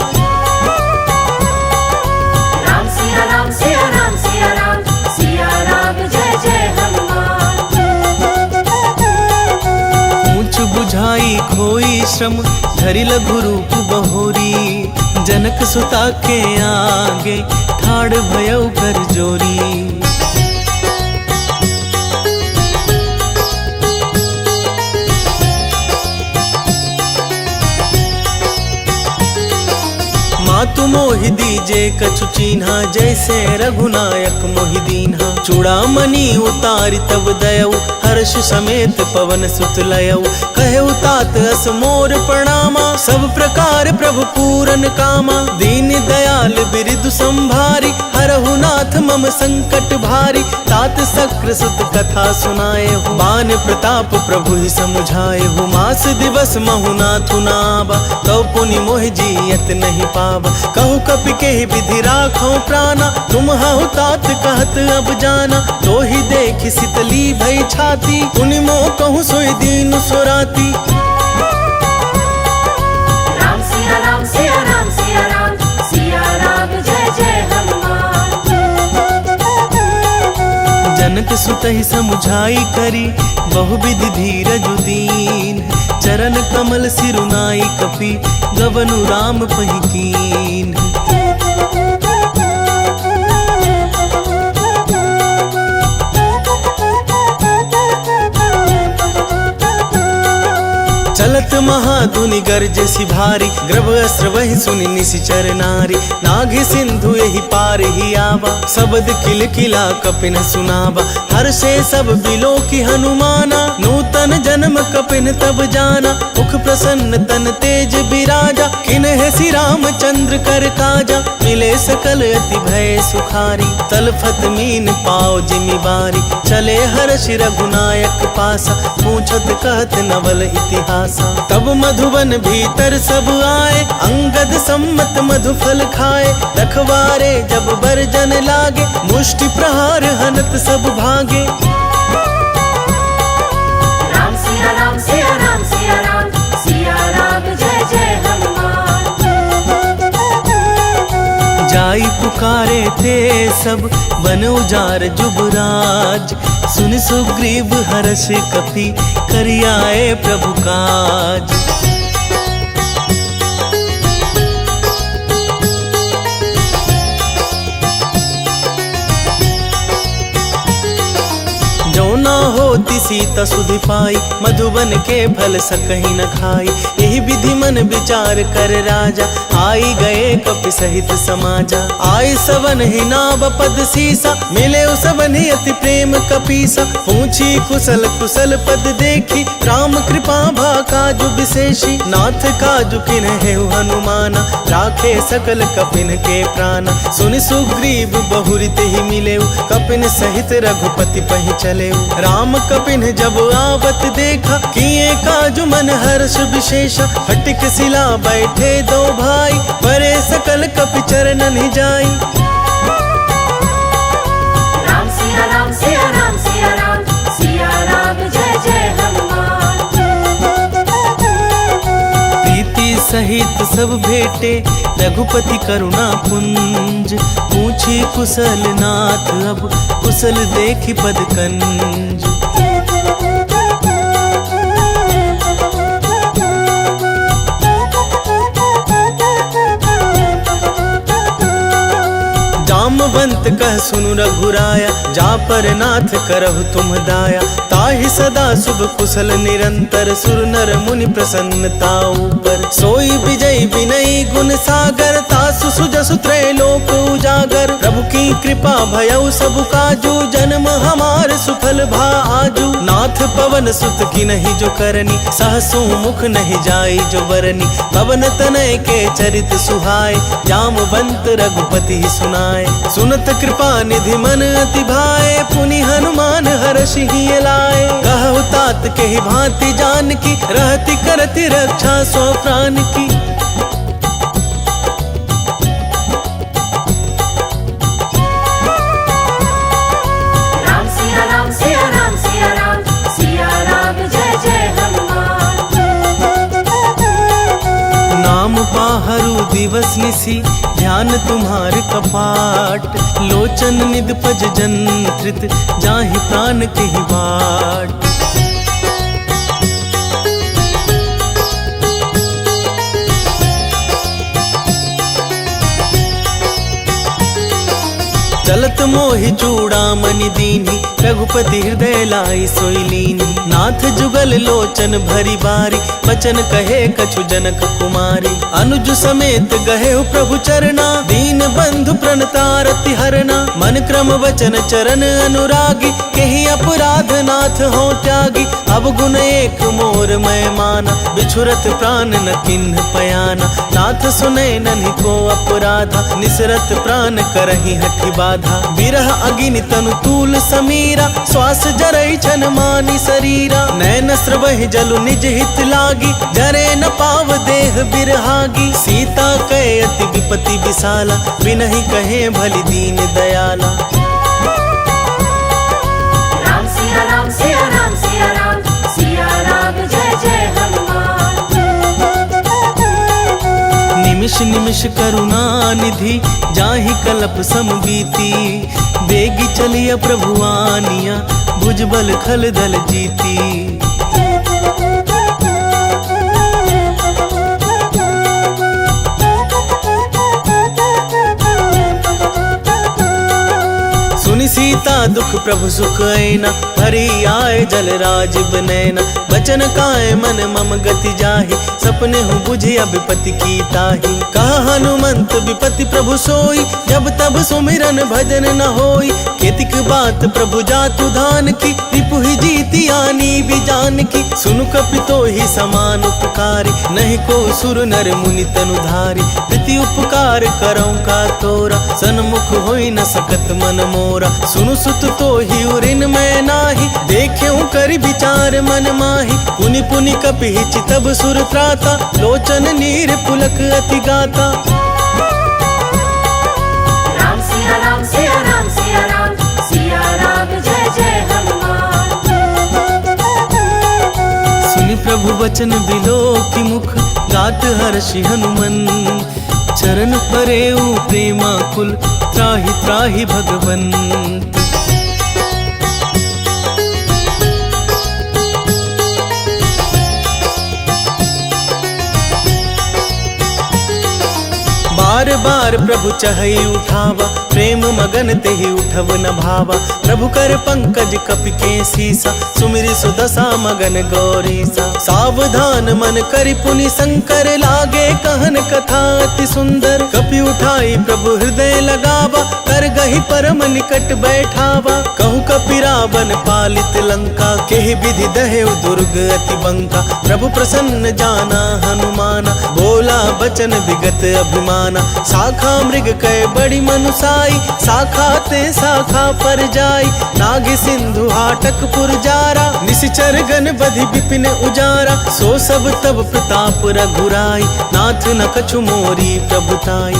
B: राम सिया राम सिया राम सिया राम, सिया राम जय जय हनुमान।
A: ऊंच बुझाई खोई श्रम, धरि लघु रूप बहोरी। जनक सुता के आगे, ठाड़ भयउ कर जोरी। मातु मोहि दीजे कछु चीन्हा, जैसे रघुनायक मोहि दीन्हा। चूड़ामणि उतारि तब दयऊ, हर्ष समेत पवन सुत लयऊ। कहेउ तात अस मोर प्रणामा, सब प्रकार प्रभु पूरन कामा। दीन दयाल बिरदु संभारी, हरहु नाथ मम संकट भारी। तात सक्र सुत कथा सुनाए हो, बान प्रताप प्रभु ही समुझाए हो। मास दिवस महु नाथु नावा, तो पुनि मोहि जियत नहीं पावा। कहु कपि के विधि राखो प्राणा, तुम हहु तात कहत अब जाना। तो ही देख शीतली भई छाती, पुनि मोह कहूँ सोई दीन सोराती।
B: राम सिया राम सिया राम सिया राम, सिया राम जय जय हनुमान।
A: जनक सुतहि समुझाई करी, बहुविधि धीरज दीन। चरण कमल सिरुनाई कपि, गवनु राम पहि कीन। चलत महाधुनि गर्जसि भारी, ग्रभ अस्त्र वहि सुनि निशिचर नारी। नाघि सिंधु यही पार ही आवा, शब्द किल किला कपिन सुनावा। हर्षे सब बिलो की हनुमाना, नूतन जन्म कपिन तब जाना। मुख प्रसन्न तन तेज बिराजा, किन्ह सि रामचंद्र कर काजा। मिले सकल अति भय सुखारी, तलफत मीन पाओ जिमि बारी। चले हर्ष रघुनायक पासा, पूछत कहत नवल इतिहासा। तब मधुबन भीतर सब आए, अंगद सम्मत मधु फल खाए। रखवारे जब बरजन लागे, मुष्टि प्रहार हनत सब भागे।
B: राम सिया राम सिया राम सिया राम, सिया राम जय जय हनुमान।
A: जाई पुकारे थे सब, बन उजार जुबराज। सुन सुग्रीव हर्ष कपि, करियाए प्रभु काज। जो जो ना होती सीता सुधि पाई, मधुबन के फल सकहीं न खाई। यही विधि मन विचार कर राजा, आई गए कपि सहित समाजा। आई सवन ही नाव पद सीसा, मिले सवन ही अति प्रेम कपीसा। पूछी कुशल कुशल पद देखी, राम कृपा भा काजु विशेषी। नाथ काजु किन्हे हनुमाना, राखे सकल कपिन के प्राण। सुनि सुग्रीव बहुरित ही मिले, कपिन सहित रघुपति पहि चले। राम कपिन जब आवत देखा, किए काजु मन हर्ष विशेषा। फटिक सिला बैठे दो भाई, परे सकल कपि चरणन ही जाई।
B: राम सिया राम सिया राम सिया राम, सिया राम जय जय हनुमान।
A: प्रीति सहित सब भेटे, रघुपति करुणा पुंज। पूछी कुशल नाथ अब, कुशल देखी पद कंज। जामवंत कह सुनु रघुराया, जा पर नाथ करहु तुम दाया। ताहि सदा शुभ कुशल निरंतर, सुर नर मुनि प्रसन्नता ऊपर। सोई विजय विनयी गुण सागर, तासु सुजसु त्रैलोक उजागर। प्रभु की कृपा भयउ सब काजू, जन्म हमार सुफल भा आजू। नाथ पवन सुत की नहीं जो करनी, सहसु मुख नहीं जाई जो बरनी। पवन तनय के चरित सुहाय, जामवंत रघुपति सुनाय। सुनत कृपा निधि मन अति भाए, पुनि हनुमान हर्षि ही लाए। कहु तात के ही भांति जान की, रहति करति रक्षा सो प्राण की।
B: राम सिया राम सिया राम सिया राम, सिया राम जय जय हनुमान।
A: नाम पाहरु दिवस निसी, ध्यान तुम्हार कपाट। लोचन निद पज जंत्रित, जाहि प्राण के ही बाट। चलत मोहि चूड़ामणि दीन्ही, रघुपति हृदय लाई सोई लीन्ही। नाथ जुगल लोचन भरी बारी, बचन कहे कछु जनक कुमारी। अनुज समेत गहे प्रभु चरना, दीन बंधु प्रणतारति हरना। मन क्रम वचन चरण अनुरागी, केहि अपराध नाथ हो त्यागी। अब गुण एक मोर मैं माना, बिछुरत प्राण न किन्ह पयाना। नाथ सुने नन्हि को अपराधा, निसरत प्राण करहि हठि बाधा। बिरह अगिनि तनु तूल समीरा, श्वास जरई छन मानी शरीरा। नैन स्रवहि जलु निज हित लागी, जरे न पाव देह बिरहागी। सीता कहे अति विपति विशाला, बिनहि कहे भलि दीन दयाला।
B: राम सिया राम सिया राम सिया राम, सिया राम जय जय हनुमान।
A: निमिष निमिष करुणा निधि, जाहि कलप सम बीती। बेगी चलिया प्रभु आनिया, भुजबल खल दल जीती। सुनि सीता दुख प्रभु सुख ऐना, हरि आए जल राज बनैना। बचन काए मन मम गति जाहि, सपने हूँ बुझिया विपति की ताहि। कहा हनुमंत विपति प्रभु सोई, जब तब सुमिरन भजन न होई। केतिक बात प्रभु जातु धान की, रिपु ही जीती आनी भी जान की। सुनु कपि तो ही समान उपकारी, नहीं को सुर नर मुनि तनु धारी। प्रति उपकार करऊं का तोरा, सन्मुख होई न सकत मन मोरा। सुनु सुत तो ही उरिन मैं नाही, देख्यूं कर विचार मन माही। पुनि पुनि कपि चितब सुर त्राता, लोचन नीर पुलक अति गाता।
B: राम सिया राम सिया राम सिया राम, सिया राम जय जय हनुमान।
A: सुनि प्रभु वचन बिलो की मुख, गात हर्षि हनुमन। चरण परेऊ प्रेमा कुल, त्राहि त्राहि भगवन। बार बार प्रभु चहई उठावा, प्रेम मगन तेहि उठब न भावा। प्रभु कर पंकज कपि के सीसा, सुमिरि सुदशा मगन गौरीसा। सावधान मन करि पुनि शंकर, लागे कहन कथा अति सुंदर। कपि उठाई प्रभु हृदय लगावा, कर गही परम निकट बैठावा। कहु कपि रावण पालित लंका, केहि विधि दहेउ दुर्ग अति बंका। प्रभु प्रसन्न जाना हनुमाना, बोला बचन विगत अभिमाना। शाखा मृग कय बड़ी मनुसाई, शाखा ते शाखा पर जाई। नाग सिंधु हाटक पुरजारा, निशिचर गण बधि विपिन उजारा। सो सब तब प्रताप रघुराई, नाथ न कछु मोरी प्रभुताई।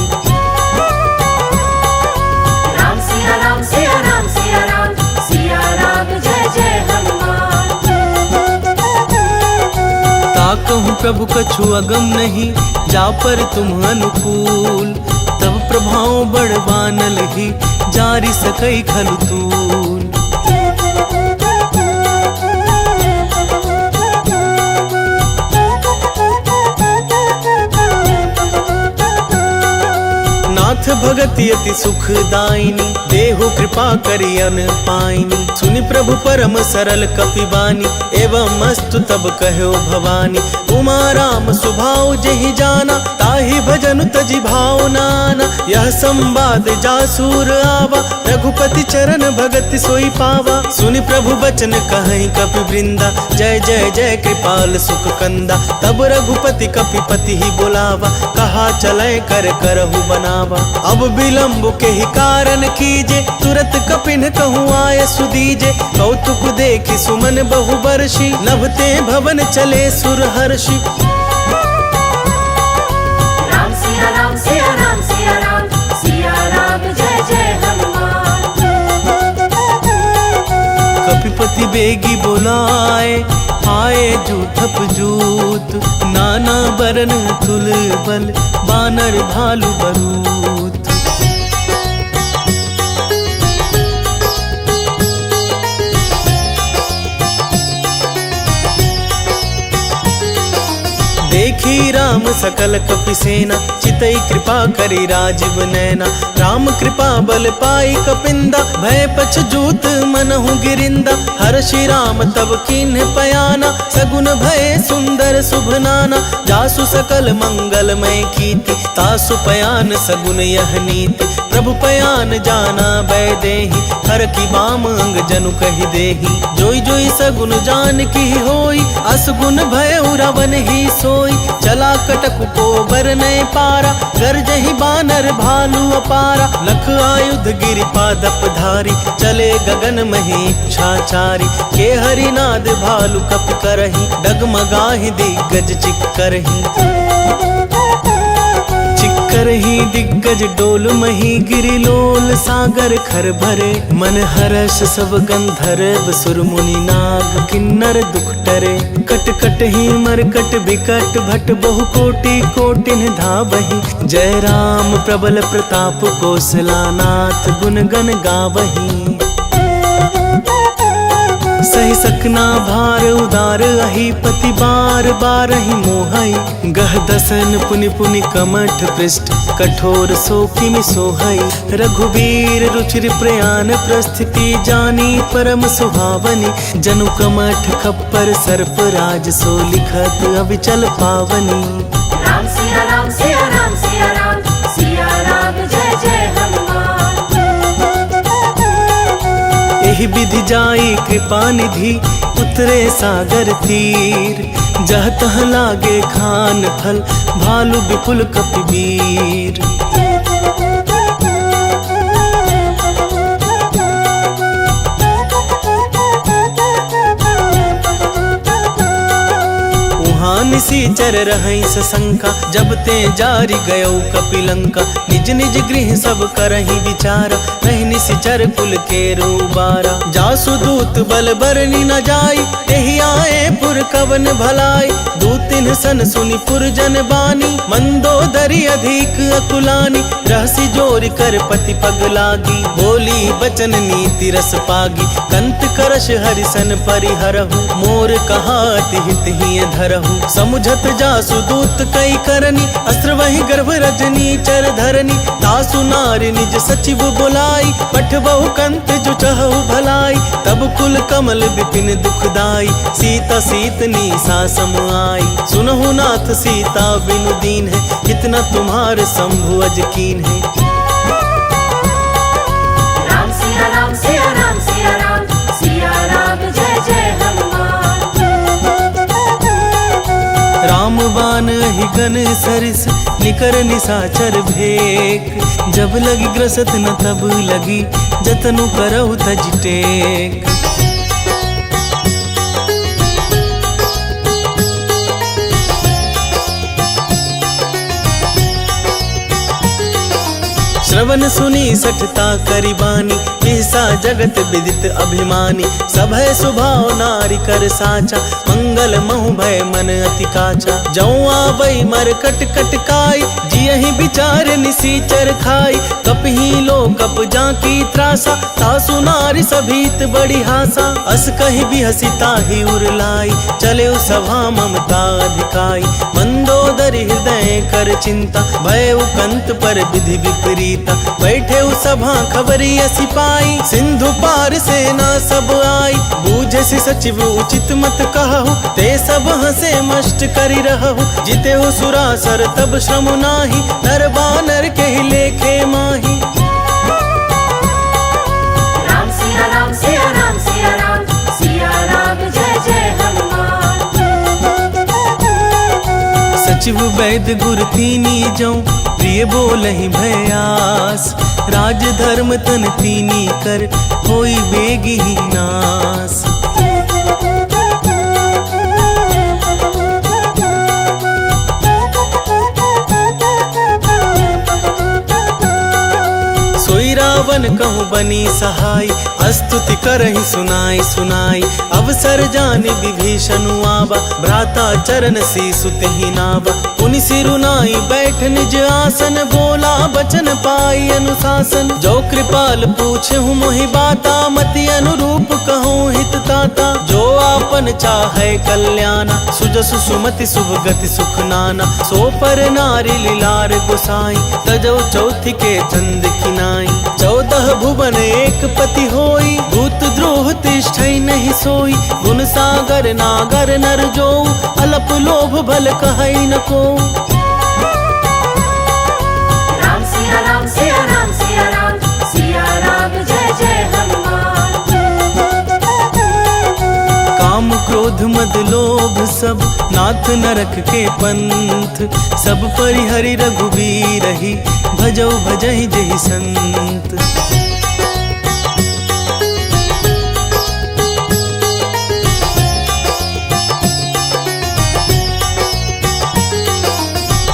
B: राम सिया राम सिया राम सिया राम, सिया राम जय जय हनुमान।
A: ताकहु प्रभु कछु अगम नहीं, जा पर तुम अनुकूल। तब प्रभाव बड़वानल ही, जारि सकई खलु तूल। नाथ भगति अति सुखदायिनी, देहु कृपा करि अन पाइनी। सुनि प्रभु परम सरल कपि बानी, एवं अस्तु तब कहो भवानी। उमा राम सुभाव जेहि जाना, ताहि भजनु तजि भाव नाना। यह संवाद जासूर आवा, रघुपति चरण भगति सोई पावा। सुनि प्रभु बचन कहीं कपि वृंदा, जय जय जय कृपाल सुख कंदा। तब रघुपति कपि पति ही बुलावा, कहा चलै कर करहु बनावा। अब विलम्ब के ही कारण कीजे, तुरत कपिन कहूँ आय सुदीजे। कौतुक देखि सुमन बहु बरषि, नभते भवन चले सुर हर्षि।
B: राम सिया राम सिया राम सिया राम, सिया राम जय जय हनुमान।
A: कपिपति बेगी बोलाए, आए जूथप जूत। नाना बरन तुल बल, बानर भालु बरूत। देखी राम सकल कपि सेना, चितई कृपा करि राजीव नैना। राम कृपा बल पाई कपिंदा, भय पछ जूत मनहु गिरिंदा। हर्षि राम तब कीन्ह पयाना, सगुन भय सुंदर शुभ नाना। जासु सकल मंगलमय कीर्ति, तासु पयान सगुन यह नीति। प्रभु पयान जाना बै देहि, हर की बाम अंग जनु कहि देहि। जोई जोई सगुन जान की होई, असगुन भय रावण ही सोई। चला कटक को बरनय पारा, गर्जहि बानर भालु अपारा। लख आयुध गिरि पादप धारी, चले गगन मही इच्छाचारी। के हरिनाद भालु कपि करही, डगमगाहि दिग्गज चिक्करहि। चिक्करहि दिग्गज डोल मही, गिरि लोल सागर खर भरे। मन हरष सब गंधर्व सुर मुनि नाग, किन्नर दुख टरे। कट कट ही मरकट बिकट भट, बहु कोटि कोटिन धावहि। जय राम प्रबल प्रताप कौशलानाथ, गुण गण गावहि। सहि सकना भार उदार, अहि पति बार बार ही मोहई। गह दसन पुनि पुनि कमठ पृष्ठ, कठोर सो किमि सोहई। रघुवीर रुचिर प्रयाण प्रस्थिति, जानी परम सुहावनी। जनु कमठ खप्पर सर्प राज, सो लिखत अविचल पावनी।
B: राम सिया राम सिया राम सिया राम, सिया राम जय जय हनुमान।
A: एहि विधि जाई कृपा निधि, उतरे सागर तीर। जह तह लागे खान फल, भालु विपुल कपि वीर। निसीचर रहई सशंका, जब ते जारी गयो कपिलंका। निज निज गृह सब करही विचारा, रही निसीचर कुल के रूबारा। जासु दूत बल बरनी न जाई, तेहि आए पुर कवन भलाई। दूतिन सन सुनि पुरजन बानी, मंदोदरी अधिक अकुलानी। रहसी जोरि कर पति पग लागी, बोली बचन नीति रस पागी। कंत करश हरिसन परिहरहु, मोर कहा अति हित ही धरहु। समुझत जासु दूत कई करनी, अस्त्र वही गर्भ रजनी चर धरनी। तासु नारी निज सचिव बुलाई, पठबहु कंत जो चहु भलाई। तब कुल कमल विपिन दुखदाई, सीता सीतनी सा सम आई। सुनहु नाथ सीता बिनु दीन है, कितना तुम्हारे शंभु अज कीन है।
B: राम सिया राम सिया राम सिया राम, सिया राम जय जय हनुमान।
A: राम बान ही गन सरिस, निकर निसाचर भेक। जब लगी ग्रसत न तब लगी, जतनु करहु तज टेक। श्रवण सुनी सठता करिबानी, बिहसा जगत विदित अभिमानी। सभय सुभाव नारी कर साचा, मंगल महु भय मन अति काचा। जौ आवै मर कट कट काई, जियहि विचार निसीचर खाई। कपही लो कप जाकी त्रासा, तासु नारी सभीत बड़ी हासा। अस कहि बिहसी ताहि उरलाई, चले सभा ममता अधिकाई। मंदोदरी हृदय कर चिंता, भय कंत पर विधि विपरीत। बैठे सभा खबरी सिपाही, सिंधु पार सेना सब आई। बूझे से सचिव उचित मत कहु, ते सब हंसे मष्ट करि रहु। जिते हो सुरासर तब श्रम नाही, नर बानर के लेखे माही।
B: राम सिया राम सिया राम सिया राम, सिया राम जय जय हनुमान।
A: सचिव वैद्य गुर तीनी जौ, प्रिय बोलहि भयास। राज धर्म तन तीनी कर, होई बेगी नास। सोई रावण कहूँ बनी सहाय, स्तुति करहि सुनाई सुनाई। अवसर जानि विभीषण आवा, भ्राता चरण सीसु तेहि नावा। पुनि सिरु नाई बैठ निज आसन, बोला बचन पाई अनुशासन। जो कृपाल पूछहु मोहि बाता, मति अनुरूप कहूँ हित ताता। जो आपन चाहे कल्याणा, सुजसु सुमति शुभ गति सुख नाना। सो पर नारी लीलार गोसाई, तजौ चौथि के चंद किनाई। 14 भुवन एक पति होई, भूत द्रोह तिष्ठै नहीं सोई। गुण सागर नागर नर जो, अलप लोभ भल कहै न को।
B: राम सिया राम सिया राम सिया राम, सिया राम जय जय हनुमान।
A: काम क्रोध मद लोभ सब, नाथ नरक के पंथ। सब परिहरि रघुबीर ही, भजौ भजहि जहि संत।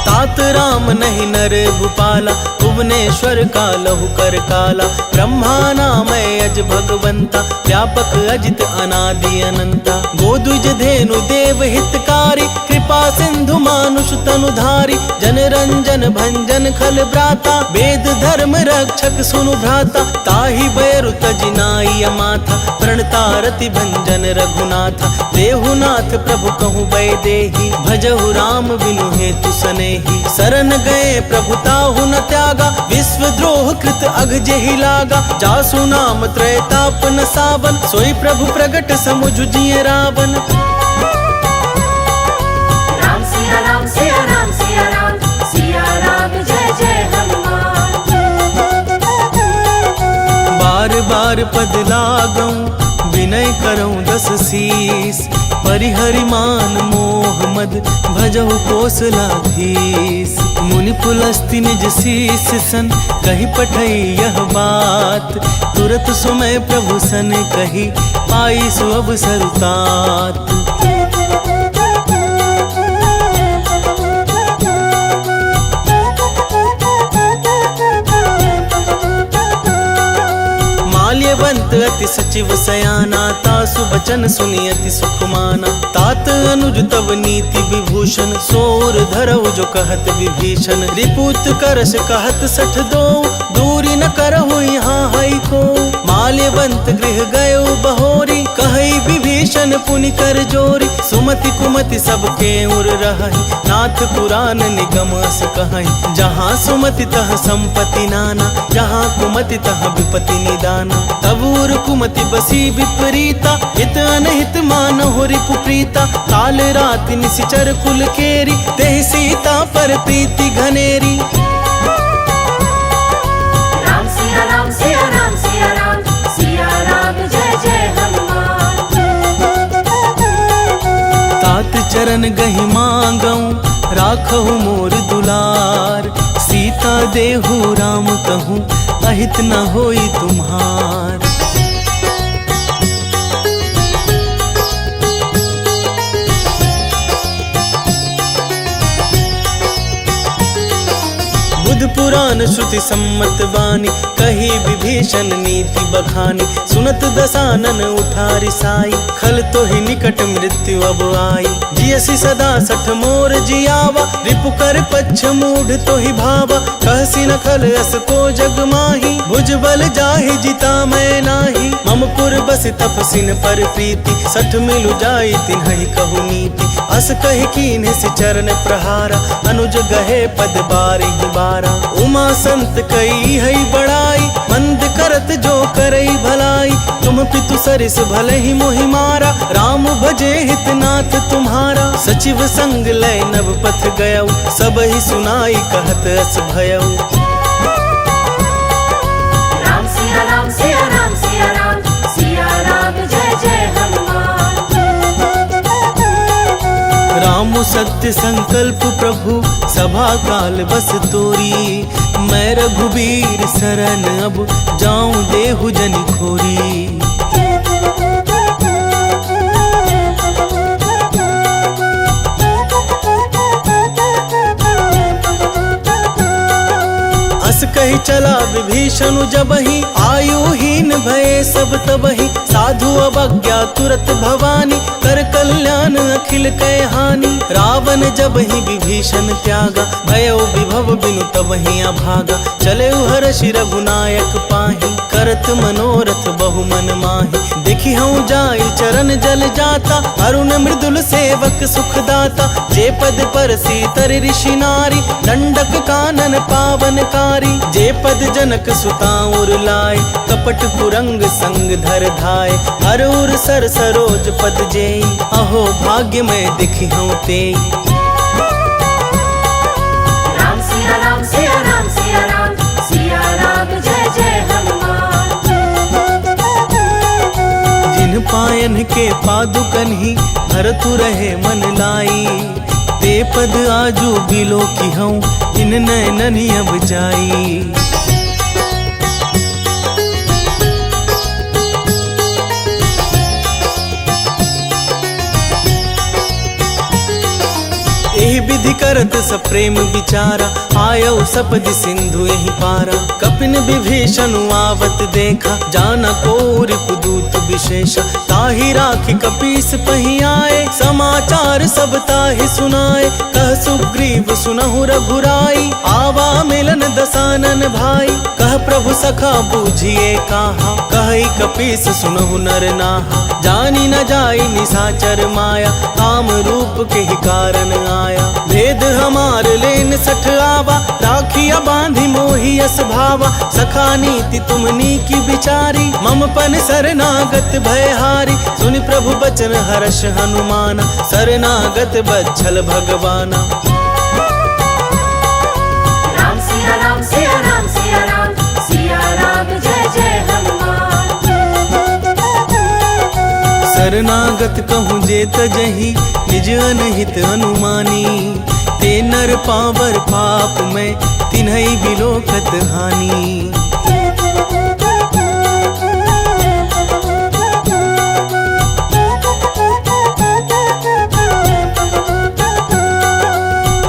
A: तात राम नहीं नर भूपाला, भुवनेश्वर का लहु कर काला। ब्रह्मा नामय अज भगवंता, व्यापक अजित अनादि अनंता। गोदुज धेनु देव हितकारी, कृपा सिंधु मानुष तनुधारी। जन रंजन भंजन खल ब्राता, वेद धर्म रक्षक सुनु भ्राता। ताहि बैरु तजि नाई अमाथा, प्रणतारति भंजन रघुनाथा। देहुनाथ प्रभु कहूँ वैदेही, भजहु राम बिनु हेतु सनेही। शरण गए प्रभु ताहु न त्यागा, विश्व द्रोह कृत अघ जेहि लागा। जासु नाम त्रैताप न सावन, सोई प्रभु प्रगट समुझ जिय रावण।
B: राम सिया राम सिया राम सिया राम, सिया राम जय जय हनुमान।
A: बार बार पद लागऊं, विनय करऊं 10 शीस। परिहरि मान मोह मद, भजहु कौशलाधीश। मुनि पुलस्ति निज शीस सन, कही पठई यह बात। तुरत सुमय प्रभु सन कही, पाई सु अवसर तात। माल्यवंत अति सचिव सयाना, तासु बचन सुनि अति सुख माना। तात अनुज तब नीति विभूषण, सोर धरऊ जो कहत विभीषण। रिपुत करस कहत 62, दूरी न करहु यहाँ हई को। माल्यवंत गृह गयो बहोरी, कहई विभीषण विभीषण पुनि कर जोरी, सुमति कुमति सबके उर रहहि, नाथ पुराण निगम अस कहहि। जहाँ सुमति तह संपत्ति नाना, जहाँ कुमति तह विपत्ति निदाना। तब उर कुमति बसी विपरीता, हित अनहित मानहु रिपु प्रीता। काल राति निशिचर कुल केरी, तेहि सीता पर प्रीति घनेरी।
B: राम सिया राम सिया राम सिया राम, सिया राम जय जय हनुमान।
A: तात चरण गहि मांगऊं, राखहु मोर दुलार। सीता देहु राम कहूँ, अहित न होई तुम्हार। बुध पुराण श्रुति सम्मत वाणी, कही विभीषण नीति बखानी। सुनत दसानन उठा रिसाई, खल तो ही निकट मृत्यु अब आई। जियसि सदा सठ मोर जियावा, रिपु कर पच्छ मूढ़ तो ही भावा। कहसी न खल अस को जग माही, भुज बल जाहि जिता मैं नाही। मम पुर बस तपसिन पर प्रीति, सठ मिलु जाई तिन्हि कहु नीति। अस कहि कीन्ह सि चरण प्रहारा, अनुज गहे पद बारहि बारा। उमा संत कई है बड़ाई, मंद करत जो करई भलाई। तुम पितु सरिस भले ही मोहि मारा, राम भजे हितनाथ तुम्हारा। सचिव संग लय नव पथ गयऊ, सब ही सुनाई कहत अस भयऊ।
B: राम सिया राम सिया राम सिया राम, सिया राम जय जय हनुमान।
A: राम सत्य संकल्प प्रभु, सभा काल बस तोरी। मैं रघुबीर शरण अब, जाऊं देहु जनि खोरी। अस कही चला विभीषण जबहि, आयुहीन भये सब तबहि। साधु अवज्ञा तुरत भवानी, कर कल्याण अखिल कै हानि। रावण जबहि विभीषण त्यागा, भयो विभव बिनु तबहि अभागा। चले हर्षि रघुनायक पाहि, करत मनोरथ बहु मन माहि। देखि हूँ जाई चरण जल जाता, अरुण मृदुल सेवक सुखदाता। जे पद पर सीतर ऋषि नारी, दंडक कानन पावनकारी। जे पद जनक सुताउर लाय, कपट पुरंग संग धर धाय। हर उर सर सरोज पद जेई, अहो भाग्य में दिखि हूँ तेई।
B: राम सिया राम सिया राम सिया राम, सिया राम जय जय हनुमान।
A: जिन पायन के पादुकन ही, भरतु रहे मन लाई। ते पद आजू बिलो की हूँ, इन नैनन अब जाई। एहि विधि करत सप्रेम विचारा, आयौ सपदि सिंधु यही पारा। कपिन विभीषण आवत देखा, जाना को रिपुदूत विशेषा। ताहि राखी कपीस पही आए, समाचार सब ताहि सुनाए। कह सुग्रीव सुनहु रघुराई, आवा मिलन दसानन भाई। कह प्रभु सखा बूझिए कहा, कहि कपीस सुनहु नर नाहा। जानी न जाई निशाचर माया, काम रूप के ही कारण आया। भेद हमार लेन सठ आवा, राखिया बांधी मोहि यस भावा। सखा नीति तुमनी की विचारी, मम पन शरणागत भयहारी। सुनि प्रभु बचन हर्ष हनुमाना, शरणागत बच्छल भगवाना।
B: राम सिया राम सिया राम सिया राम, सिया राम जय जय हनुमान।
A: शरणागत कहूँ जे तजहि, निज अनहित अनुमानी। ते नर पावर पाप में, तिन्हई बिलोकत हानि।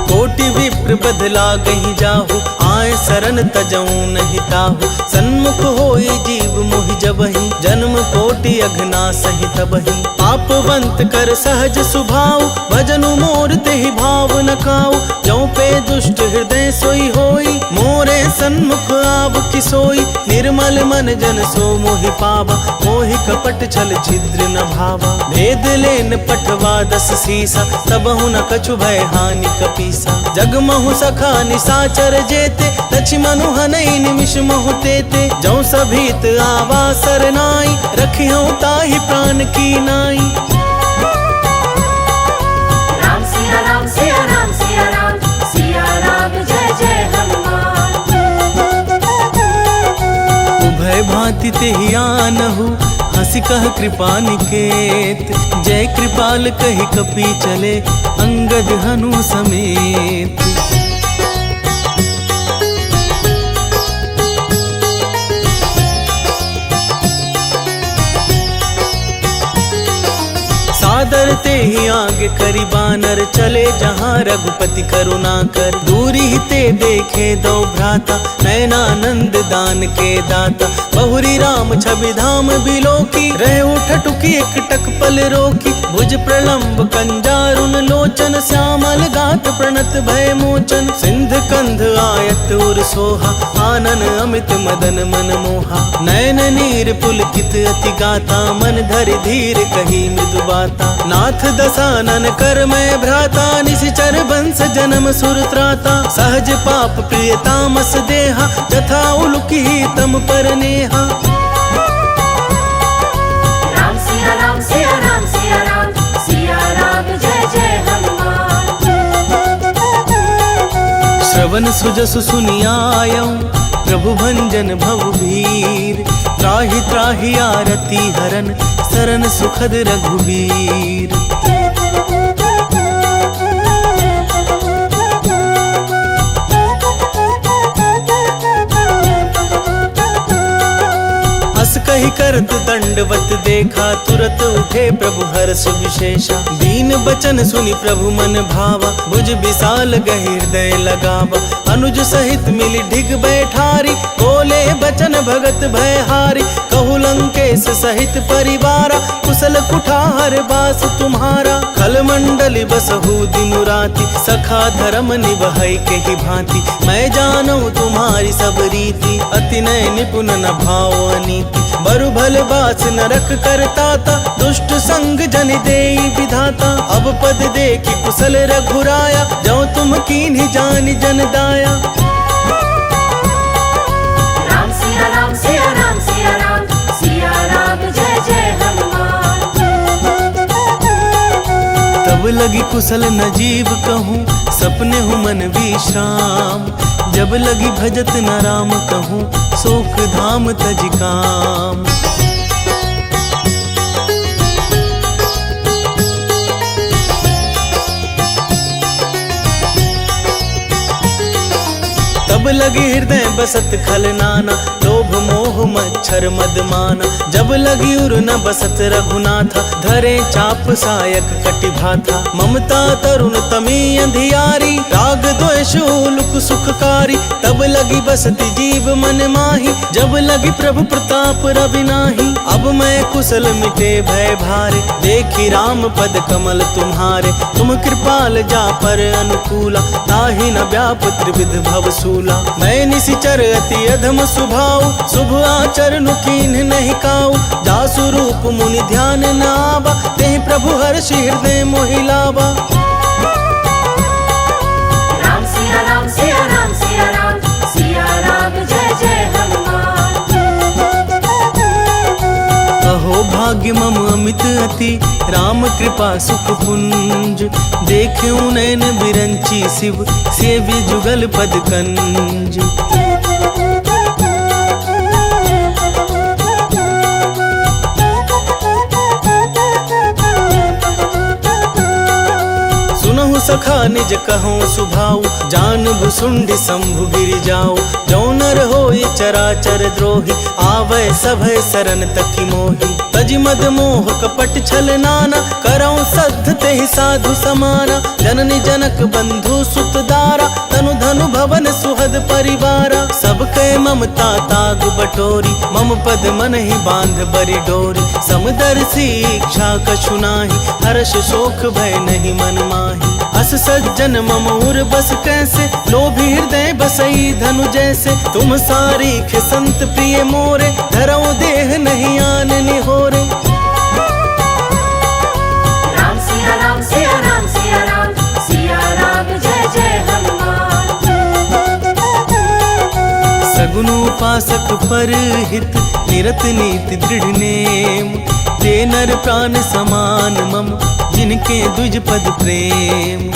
A: कोटि विप्र बदला गही जाहु, आए शरण तजऊ नहीं ताहु। सन्मुख होई जीव मोहि जबहि, जन्म कोटि अघना सही तबहि। पाप पापवंत कर सहज सुभाव, भजनु मोर तेहि भाव न खाऊ। जौ पे दुष्ट हृदय सोई होई, मोरे सन्मुख आव किसोई। निर्मल मन जन सो मोहि पावा, मोहि कपट छल छिद्र न भावा। भेद लेन पठवा 10 सीसा, तबहु न कछु भय हानि कपीसा। जगमहु सखा निसाचर जेते, लक्ष्मणु हनई निमिष मोहु तेते। जौ सभीत आवा सरनाई, रखियो ताहि प्राण की नाई।
B: राम सिया राम सिया राम सिया राम, सिया राम जय जय हनुमान।
A: उभय भांति तेहि आनहु, हंसी कह कृपा निकेत। जय कृपाल कहि कपि चले, अंगद हनु समेत। सादर तेहि आगे करि बानर, चले जहाँ रघुपति करुणा कर। दूरी ते देखे दो भ्राता, नयनानंद दान के दाता। बहुरी राम छवि धाम बिलोकी, रह उठ टुकी एकटक पल रोकी। भुज प्रलंब कंजारुन लोचन, श्यामल गात प्रणत भय मोचन। सिंध कंध आयत उर सोहा, आनन अमित मदन मन मोहा। नयन नीर पुलकित अति गाता, मन धरि धीर कही मृदु बाता। नाथ दसानन कर मैं भ्राता, निशिचर बंस जन्म सुर त्राता। सहज पाप प्रिय तामस देहा, जथा उलुकी तम पर नेहा।
B: राम सिया राम सिया राम सिया राम, सिया राम जय जय हनुमान।
A: श्रवण सुजसु सुनियायऊ, प्रभु भंजन भव भीर। त्राहि त्राहि आरती हरन, सरन सुखद रघुबीर। हस कहि करत दंडवत देखा, तुरत उठे प्रभु हर्ष विशेषा। दीन बचन सुनि प्रभु मन भावा, भुज विशाल गहि हृदय लगावा। अनुज सहित मिली ढिग बैठारी, बोले बचन भगत भयहारी। कहु लंकेश सहित परिवारा, कुशल कुठार बास तुम्हारा। खल मंडली बसहु दिनु राति, सखा धर्म निभई के ही भांति। मैं जानू तुम्हारी सब रीति, अति नय निपुण न भाव अनीति। बरु भल बास नरक करताता, दुष्ट संग जन देई विधाता। अब पद देखी कुशल रघुराया, जो तुम कीन्ही जानि जन दाया।
B: राम सिया राम सिया राम सिया राम, सिया राम जय जय हनुमान।
A: तब लगी कुशल नजीब कहूँ, सपने हूँ मन विश्राम। जब लगी भजत न राम कहूँ, शोक धाम तज काम। तब लगी हृदय बसत खल नाना, लोभ मोह मच्छर मद माना। जब लगी उर न बसत रघुनाथा, धरे चाप सायक कटिभाथा। ममता तरुण तमी अंधियारी, राग द्वेष उलुक सुखकारी। तब लगी बसती जीव मन माही, जब लगी प्रभु प्रताप रवि नाही। अब मैं कुशल मिटे भय भारे, देखी राम पद कमल तुम्हारे। तुम कृपाल जा पर अनुकूला, ताहि न व्याप त्रिविध भवसूला। मैं निशिचर अति अधम सुभाव, शुभ आचरण कीन्ह नहीं काऊ। जासु रूप मुनि ध्यान न आवा, तेहि प्रभु हर्षि हृदय मोहि लावा।
B: राम सिया राम सिया राम सिया राम, सिया राम जय जय हनुमान।
A: अहो भाग्य मम अमित अति, राम कृपा सुख पुंज। देख्यू नैन बिरंची शिव, सेव्य जुगल पद कंज। सखा निज कहो सुभाऊ, जान भुसुंडी शंभु गिरि जाओ। जो नर होई चराचर द्रोही, आवे सभय शरण तकी मोही। तज मद मोह कपट छल नाना, करऊं सद्ध तेहि साधु समाना। जननी जनक बंधु सुत दारा, तनु धनु भवन सुहद परिवारा। सब कह ममता ताग बटोरी, मम पद मन ही बांध बरी डोरी। समदर्शी इच्छा कछु नाही, हर्ष शोक भय नहीं मन माही। अस सज्जन मम उर बस कैसे, लोभी हृदय बसई धनु जैसे। तुम सारीख संत प्रिय मोरे, धरऊं देह नहीं आन निहोरे।
B: राम सिया राम सिया राम सिया राम, सिया राम जय जय हनुमान।
A: सगुनोपासक पर हित, निरत नीति दृढ़ नेम। ते नर प्राण समान मम, जिनके द्विज पद प्रेम।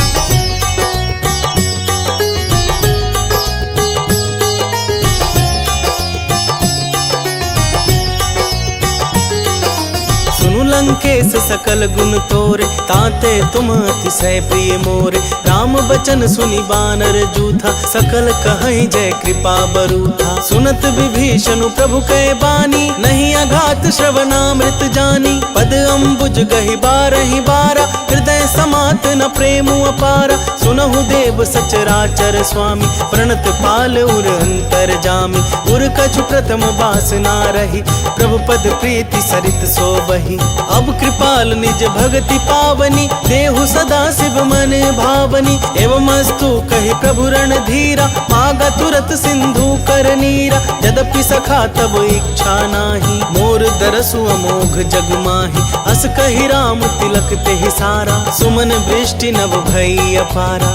A: सुनु लंकेश सकल गुण तोरे, ताते तुम अतिशय प्रिय मोरे। राम बचन सुनि बानर जूथा, सकल कहै जय कृपा बरूथा। सुनत विभीषण प्रभु कै बानी, नहीं अघात श्रवणामृत जानी। पद अम्बुज गहि बारहि बारा, हृदय समात न प्रेम अपारा। सुनहु देव सचराचर स्वामी, प्रणत पाल उर अंतर जामी। उर कछु प्रथम बासना रही, प्रभु पद प्रीति सरित सोबही। अब कृपाल निज भगति पावनी, देहु सदा शिव मन भावनी। एवं अस्तु कहि प्रभु रणधीरा, मागा तुरत सिंधु कर नीरा। यद्यपि सखा तब इच्छा नाही, मोर दरसु अमोघ जग माही। अस कहि राम तिलक तेहि सारा, सुमन वृष्टि नभ भई अपारा।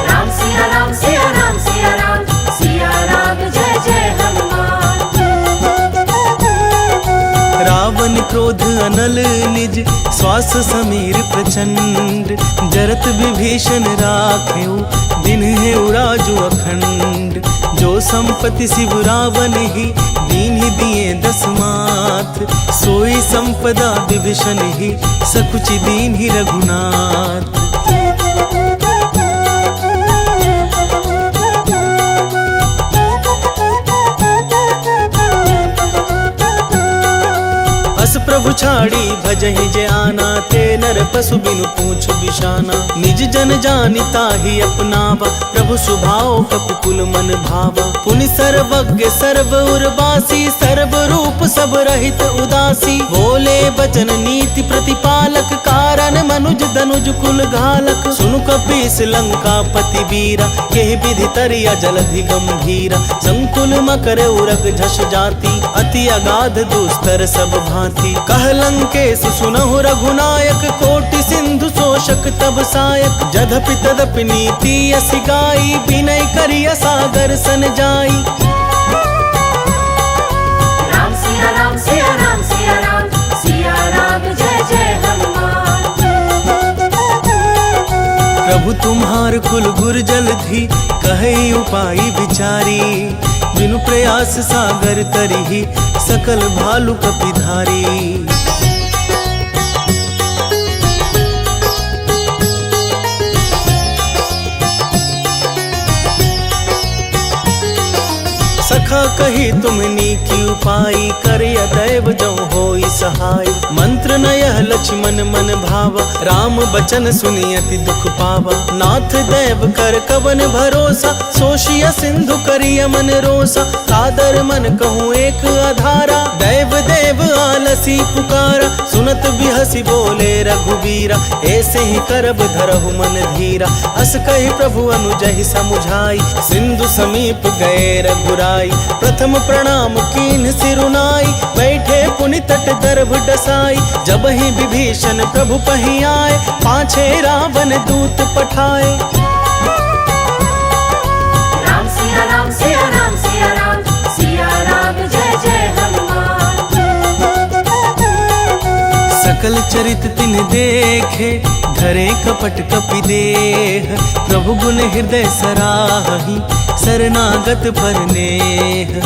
B: राम सिया राम सिया राम सिया राम, सिया राम जय जय हनुमान।
A: रावण क्रोध अनल निज, श्वास समीर प्रचंड। जरत विभीषण राखेउ, दिन है उराजु अखंड। जो संपत्ति शिव रावण ही, दीन ही दिए दस मात। सोई संपदा विभीषण ही, सकुचि दीन ही रघुनाथ। प्रभु छाड़ी भजहि जे आना, ते नर पशु बिनु पूछ बिशाना। निज जन जानि ताहि अपनावा, प्रभु सुभाव कपिकुल मन भावा। पुनि सर्वज्ञ सर्व उर्वासी, सर्व रूप सब रहित उदासी। बोले बचन नीति प्रतिपालक, कारण मनुज दनुज कुल घालक। सुनु कपीस लंका पति वीरा, केहि विधि तरिया जलधि गंभीरा। संकुल मकर उरग झष जाति, अति अगाध दुस्तर सब भांति। कह लंकेश सुनहु रघुनायक, कोटि सिंधु शोषक तब सायक। जधपि तदपि नीति असि गाई, विनय करिया सागर सन जाई।
B: राम सिया राम सिया राम सिया राम, सिया राम जय जय हनुमान।
A: प्रभु तुम्हार कुल गुर जलधि, कहे उपाय विचारी। बिनु प्रयास सागर तरिहि, सकल भालु कपिधारी। सखा कही तुमनी की उपाई, करिय दैव जो होई सहाय। मंत्र न यह लक्ष्मण मन भावा, राम बचन सुनि अति दुख पावा। नाथ दैव कर कवन भरोसा, सोशिया सिंधु करिय मन रोसा। सादर मन कहूँ एक आधारा, दैव देव आलसी पुकारा। सुनत बिहसी बोले रघुवीरा, ऐसे ही करब धरहु मन धीरा। अस कही प्रभु अनुजहि समुझाई, सिंधु समीप गए रघुराई। प्रथम प्रणाम कीन सिरुनाई, बैठे पुनि तट दर्भ डसाई। जब ही विभीषण प्रभु पहि आए, पाछे रावण दूत पठाए।
B: राम सिया राम सिया राम सिया राम, सिया राम जय जय हनुमान।
A: सकल चरित तिन देखे, धरे कपट कपि देह। प्रभु गुण हृदय सराहि, शरणागत पर नेह।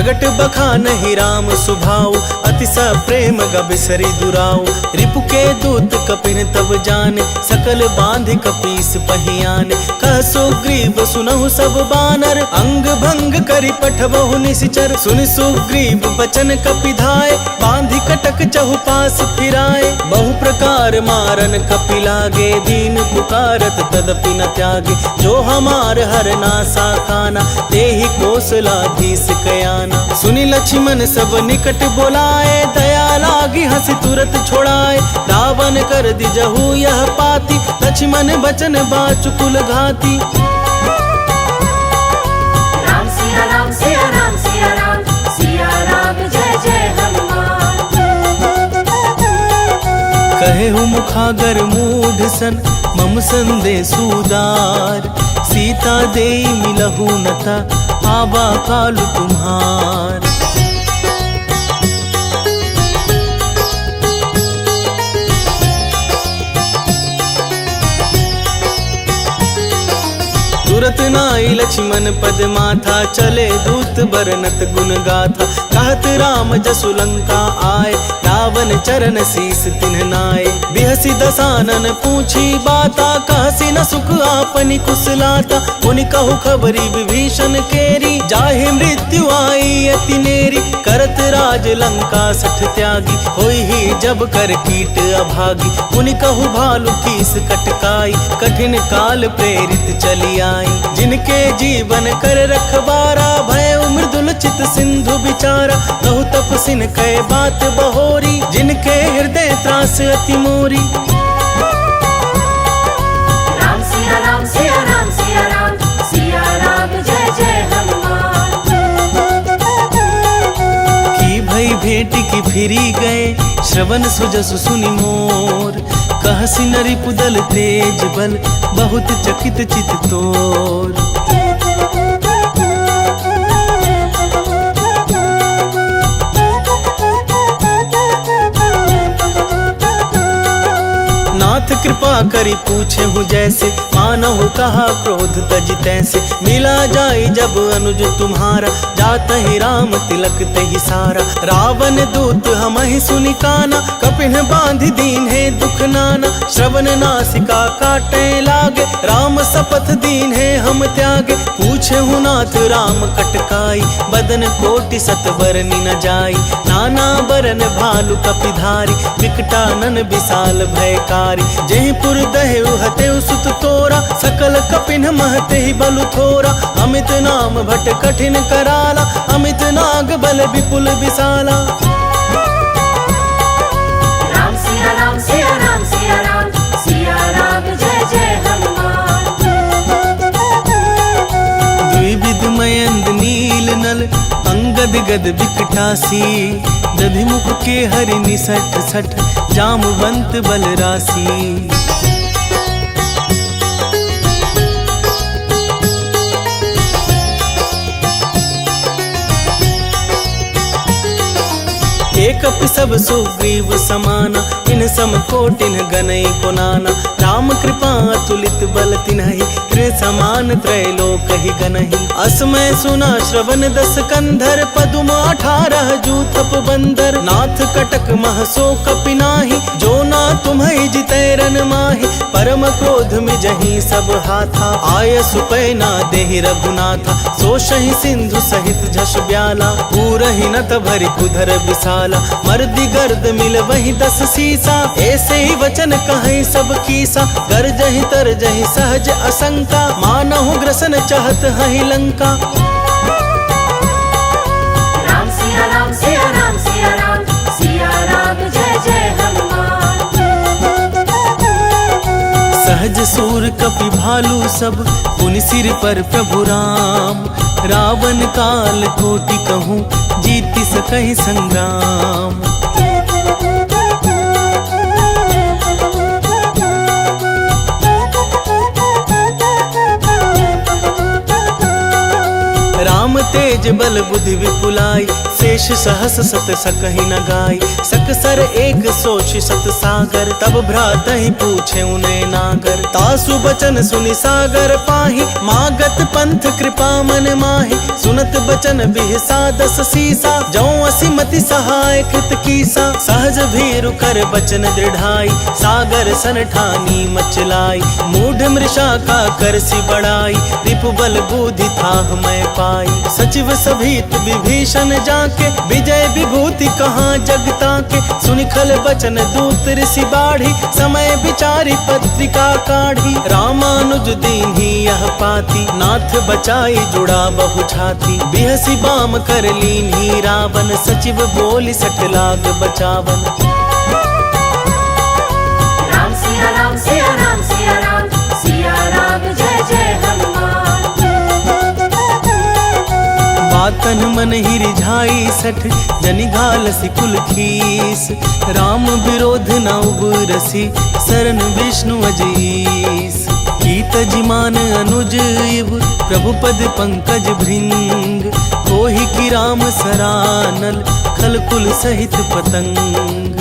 A: प्रगट बखान ही राम सुभाऊ, अतिश प्रेम गबिसरी दुराऊ। रिपु के दूत कपिन तब जाने, सकल बांध कपीस पहियाने। कह सुग्रीव सुनहु सब बानर, अंग भंग करि पठबहु निश्चर। सुनि सुग्रीव बचन कपिधाय, बांधि कटक चहुपास फिराए। बहु प्रकार मारन कपि लागे, दीन पुकारत तदपि न त्यागे। जो हमार हरनासा खाना, तेहि कौशलाधीश कयाना। सुनि लक्ष्मण सब निकट बोलाए, दया लागी हंसी तुरत छोड़ाए। रावण कर दिजहु यह पाती, लक्ष्मण बचन बाचुकुल घाती।
B: राम सिया राम सिया राम सिया राम, सिया राम जय जय हनुमान।
A: कहे हूँ मुखागर मूढ़ सन, मम संदेश उदार। सीता देई मिलहु नता, आबा कालु तुम्हार। तुरत नाई लक्ष्मण पद माथा, चले दूत बरनत गुण गाथा। कहत राम जसु लंका आए, रावण चरण शीस तिन्ह नाए। बिहसी दसानन पूछी बाता, कहसी न सुख आपनि कुशलाता। पुनि कहु खबरी विभीषण केरी, जाहि मृत्यु आई अति नेरी। करत राज लंका सठ त्यागी, होई ही जब कर कीट अभागी। पुनि कहु भालु कीस कटकाई, कठिन काल प्रेरित चली आई। जिनके जीवन कर रखबारा, भय मृदुल चित सिंधु बिचारा। कहु तपसिन कह बात बहोरी, जिनके हृदय त्रास अति मोरी।
B: राम सिया राम सिया राम सिया राम, सिया राम जय जय हनुमान।
A: की भई भेंट की फिरी गए, श्रवण सुजसु सुनि मोर। कहसी नरि पुदल तेज बल, बहुत चकित चित तोर। नाथ कृपा करी पूछे हूँ जैसे, मानहु कहा क्रोध तज तैसे। मिला जाई जब अनुज तुम्हारा, जात ही राम तिलक तहि सारा। रावण दूत हम ही सुनि काना, कपिन बांधि दीन है दुख नाना। श्रवण नासिका काटे लागे, राम शपथ दीन है हम त्यागे। पूछे हूँ नाथ राम कटकाई, बदन कोटि सत बरनि न जाई। नाना बरन भालु कपिधारी, विकटानन विशाल भयकारी। जहि पुर दहेउ हतेउ सुत तोरा, सकल कपिन महते ही बलु थोरा। अमित नाम भट कठिन कराला, अमित नाग बल विपुल विशाला।
B: राम सिया राम सिया राम सिया राम, सिया राम जय जय हनुमान।
A: द्विविध मयंद नील नल, अंगद गद विकटासी। दधिमुख के हरि निसठ सठ, जामवंत बल राशि। एक सब सुग्रीव समाना, इन सम कोटिन गनई को नाना। राम कृपा अतुलित बल तिन्हि, कृ समान त्रैलोक ही गनहि। असमय सुना श्रवण दस कंधर, पदुम 18 जूथप बंदर। नाथ कटक मह सो कपि नाही, जो ना तुम्हि जितै रन माहि। परम क्रोध में जही सब हाथा, आय सुपैना देहि रघुनाथा। सोषहि सिंधु सहित झस ब्याला, पूरहि नत भरि कुधर विशाला। मर्दि गर्द मिल वही 10 सीसा, ऐसे ही वचन कहीं सब कीसा। गर्जहि तरजहि सहज असंका, मानहु ग्रसन चाहत हहि लंका।
B: राम सिया राम सिया राम सिया राम, सिया राम जय जय हनुमान।
A: सहज सूर कपि भालू सब, पुनि सिर पर प्रभु राम। रावण काल कोटि कहूँ, जीति सकहि संग्राम। राम ते तेज बल बुद्धि विपुलाई, शेष सहस सत सकहि न गाई। सकसर एक सोच सत सागर, तब भ्रात ही पूछे उन्हें नागर। तासु बचन सुनि सागर पाहि, मागत पंथ कृपा मन माहि। सुनत बचन बिहसा दस सीसा, जौ असीमति सहाय कृत कीसा। सहज भीरु कर बचन दृढ़ाई, सागर सन ठानी मचलाई। मूढ़ मृषा का करसी बढ़ाई, रिपु बल बुद्धि थाह मैं पाई। सचिव सभीत विभीषण जाके, विजय विभूति कहाँ जगता के। सुनि खल बचन दूत ऋषि बाढ़ी, समय विचारी पत्रिका काढ़ी। रामानुज दीन्ही यह पाती, नाथ बचाई जुड़ा बहु छाती। बिहसी बाम कर लीन्ही रावण, सचिव बोली सठ लाग बचावन।
B: राम सिया राम सिया राम सिया राम, सिया राम जय जय हनुमान।
A: बातन मन ही रिझाई सठ, जनि घालसी कुल खीस। राम विरोध न उबरसी, शरण विष्णु अजीस। कीत जिमान अनुज इव, प्रभु पद पंकज भृंग। कोहि की राम सरानल, खल कुल सहित पतंग।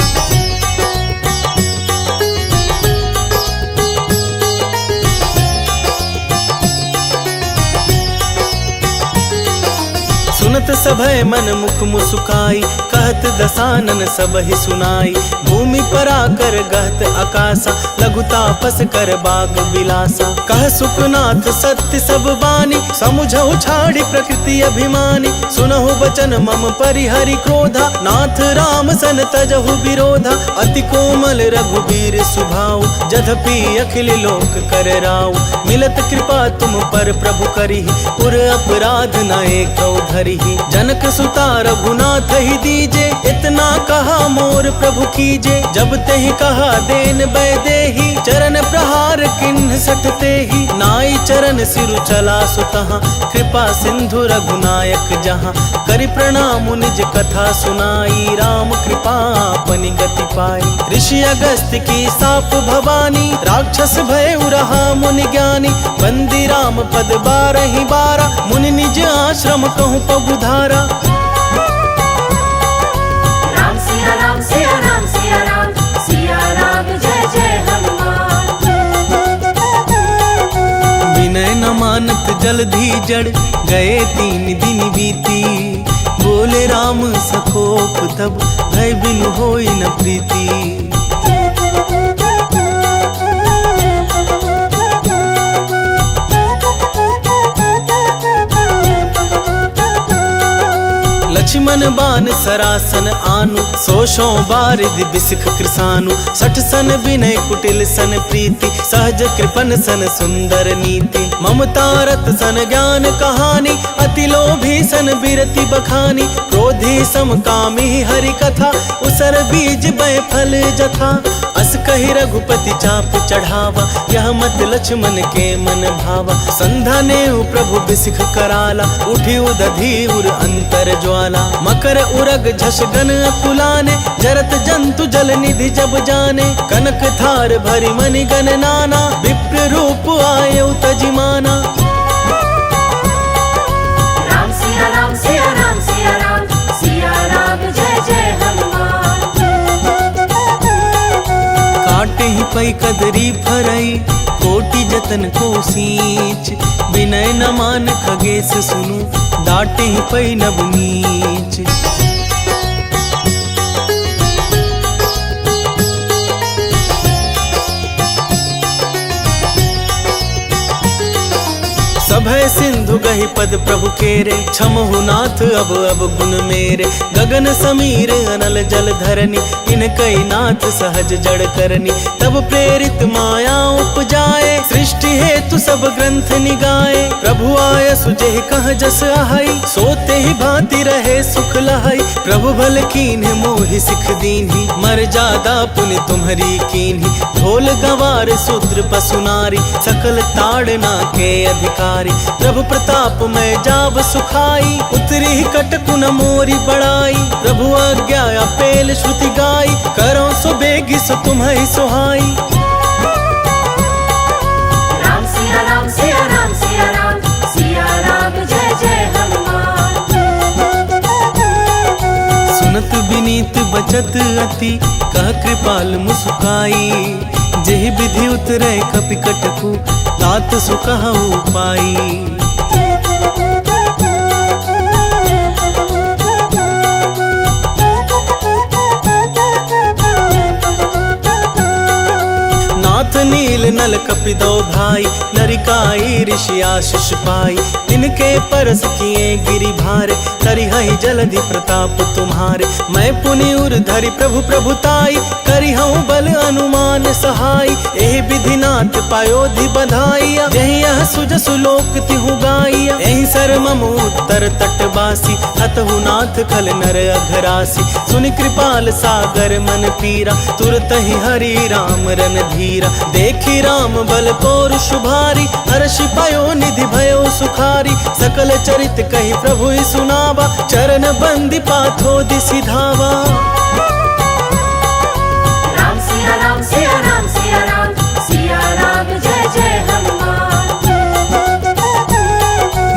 A: सुनत सभय मन मुख मुसुकाई, कहत दसानन सब ही सुनाई। भूमि पर आकर गहत आकाशा, लघु तापस कर बाग बिलासा। कह सुखनाथ सत्य सब बानी, समुझहु छाड़ी प्रकृति अभिमानी। सुनहु बचन मम परिहरि क्रोधा, नाथ राम सन तजहु विरोधा। अति कोमल रघुबीर सुभाऊ, जधपि अखिल लोक कर राऊ। मिलत कृपा तुम पर प्रभु करिहि, पुर अपराध न एकौ धरिहि। जनक सुता रघुनाथ ही दीजे, इतना कहा मोर प्रभु कीजे। जब तेहि कहा देन बैदेही, चरण प्रहार किन्ह सटते ही। नाई चरण सिरु चला सुतहाँ, कृपा सिंधु रघुनायक जहाँ। करि प्रणाम निज कथा सुनाई, राम कृपा अपनी गति पाई। ऋषि अगस्त्य की साप भवानी, राक्षस भय रहा मुनि ज्ञानी। बंदी राम पद बारहि बारा, मुनि निज आश्रम कहूँ पगु धारा।
B: राम सिया राम सिया राम सिया राम, सिया राम जय जय हनुमान।
A: विनय न मानत जलधि जड़, गए 3 दिन बीती। बोले राम सकोप तब, भय बिनु होई न प्रीति। लक्ष्मण बान सरासन आनु, सोशों बारिधि बिसिख कृसानु। 60 सन विनय कुटिल सन प्रीति, सहज कृपन सन सुंदर नीति। ममता रत सन ज्ञान कहानी, अति लोभी सन बिरति बखानी। क्रोधी समकामी हरि कथा, उसर बीज बै फल जथा। अस कहि रघुपति चाप चढ़ावा, यह मत लक्ष्मण के मन भावा। संधा नेउ प्रभु बिसिख कराला, उठी उदधि उर अंतर ज्वाला। मकर उरग झस गन अकुलाने, जरत जंतु जल निधि जब जाने। कनक थार भरि मनि गन नाना, विप्र रूप आयउ तजिमाना।
B: राम सिया राम सिया राम सिया राम, सिया राम जय जय हनुमान।
A: काटे ही पै कदरी फरई, कोटि जतन को सींच। विनय न मान खगेश सुनु, डाटे ही पै नब नीच। सभय सिंधु गहि पद प्रभु केरे, क्षमहु नाथ अब गुण मेरे। गगन समीर अनल जल धरनी, इनकई नाथ सहज जड़ करनी। तब प्रेरित माया उपजाए, सृष्टि हेतु सब ग्रंथ निगाए। प्रभु आय सुजेहि कह जस आहई, सोते ही भांति रहे सुख लहई। प्रभु भल कीन्ह मोहि सिख दीन्ही, मर्यादा पुनि तुम्हरी कीन्ही। ढोल गवार शूद्र पशु नारी, सकल ताड़ना के अधिकारी। प्रभु प्रताप में जाब सुखाई, उतरी कटकुन मोरी बड़ाई। प्रभु आज्ञा पेल श्रुति गाई, करो सो बेगी सो तुम्हें सुहाई।
B: राम सिया राम सिया राम सिया राम, सिया राम जय जय हनुमान।
A: बचत अति कह कृपाल मुस्काई। जेहि विधि उतरे कपि कटकु तात सुकहु पाई। नाथ नील नल कपिदो भाई नरिकाई ऋषि आशीष पाई। तिनके परस किए गिरि भारे करिहहि जलधि प्रताप तुम्हारे। मैं पुनि उर धरि प्रभु प्रभुताई करिहऊँ बल अनुमान सहाय। एहि विधि नाथ पायोधि बधाइया यही यह सुजसु लोक तिहु गाइया। एहि सर मम उत्तर तटवासी हतहु नाथ खल नर अघरासी। सुनि कृपाल सागर मन पीरा तुरत ही हरि राम रन धीरा। देखी राम बल पौरुष भारी हर्षि पायो निधि भयो सुखारी। सकल चरित कही प्रभु सुनावा चरण बंदी पाथो दिसि धावा।
B: राम सिया राम सिया राम सिया राम सिया राम जय जय हनुमान।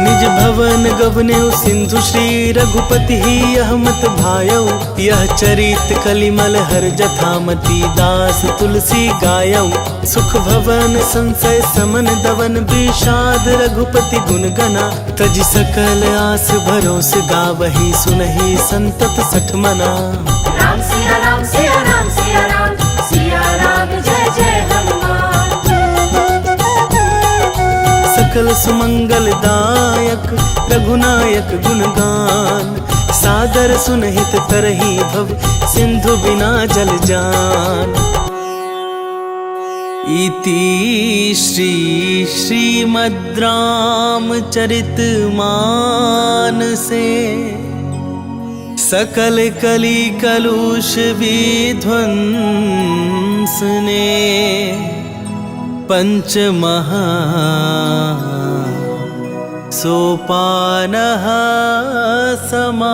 A: निज भवन गवने सिंधु श्री रघुपति ही यह मत भायौ। यह चरित कलिमल हर जथामति दास तुलसी गायौ। सुख भवन संशय समन दवन विषाद रघुपति गुण गना। तज सकल आस भरोस गावही सुनहि संतत सठ मना।
B: राम सिया राम सिया राम सिया राम सिया राम जय जय हनुमान।
A: सकल सुमंगल दायक रघुनायक गुणगान। सादर सुनहित तरही भव सिंधु बिना जल जान। इति श्री श्रीमद् रामचरित मानसे सकल कली कलुष विध्वंसने। पंचमहा सोपानः समाप्तः।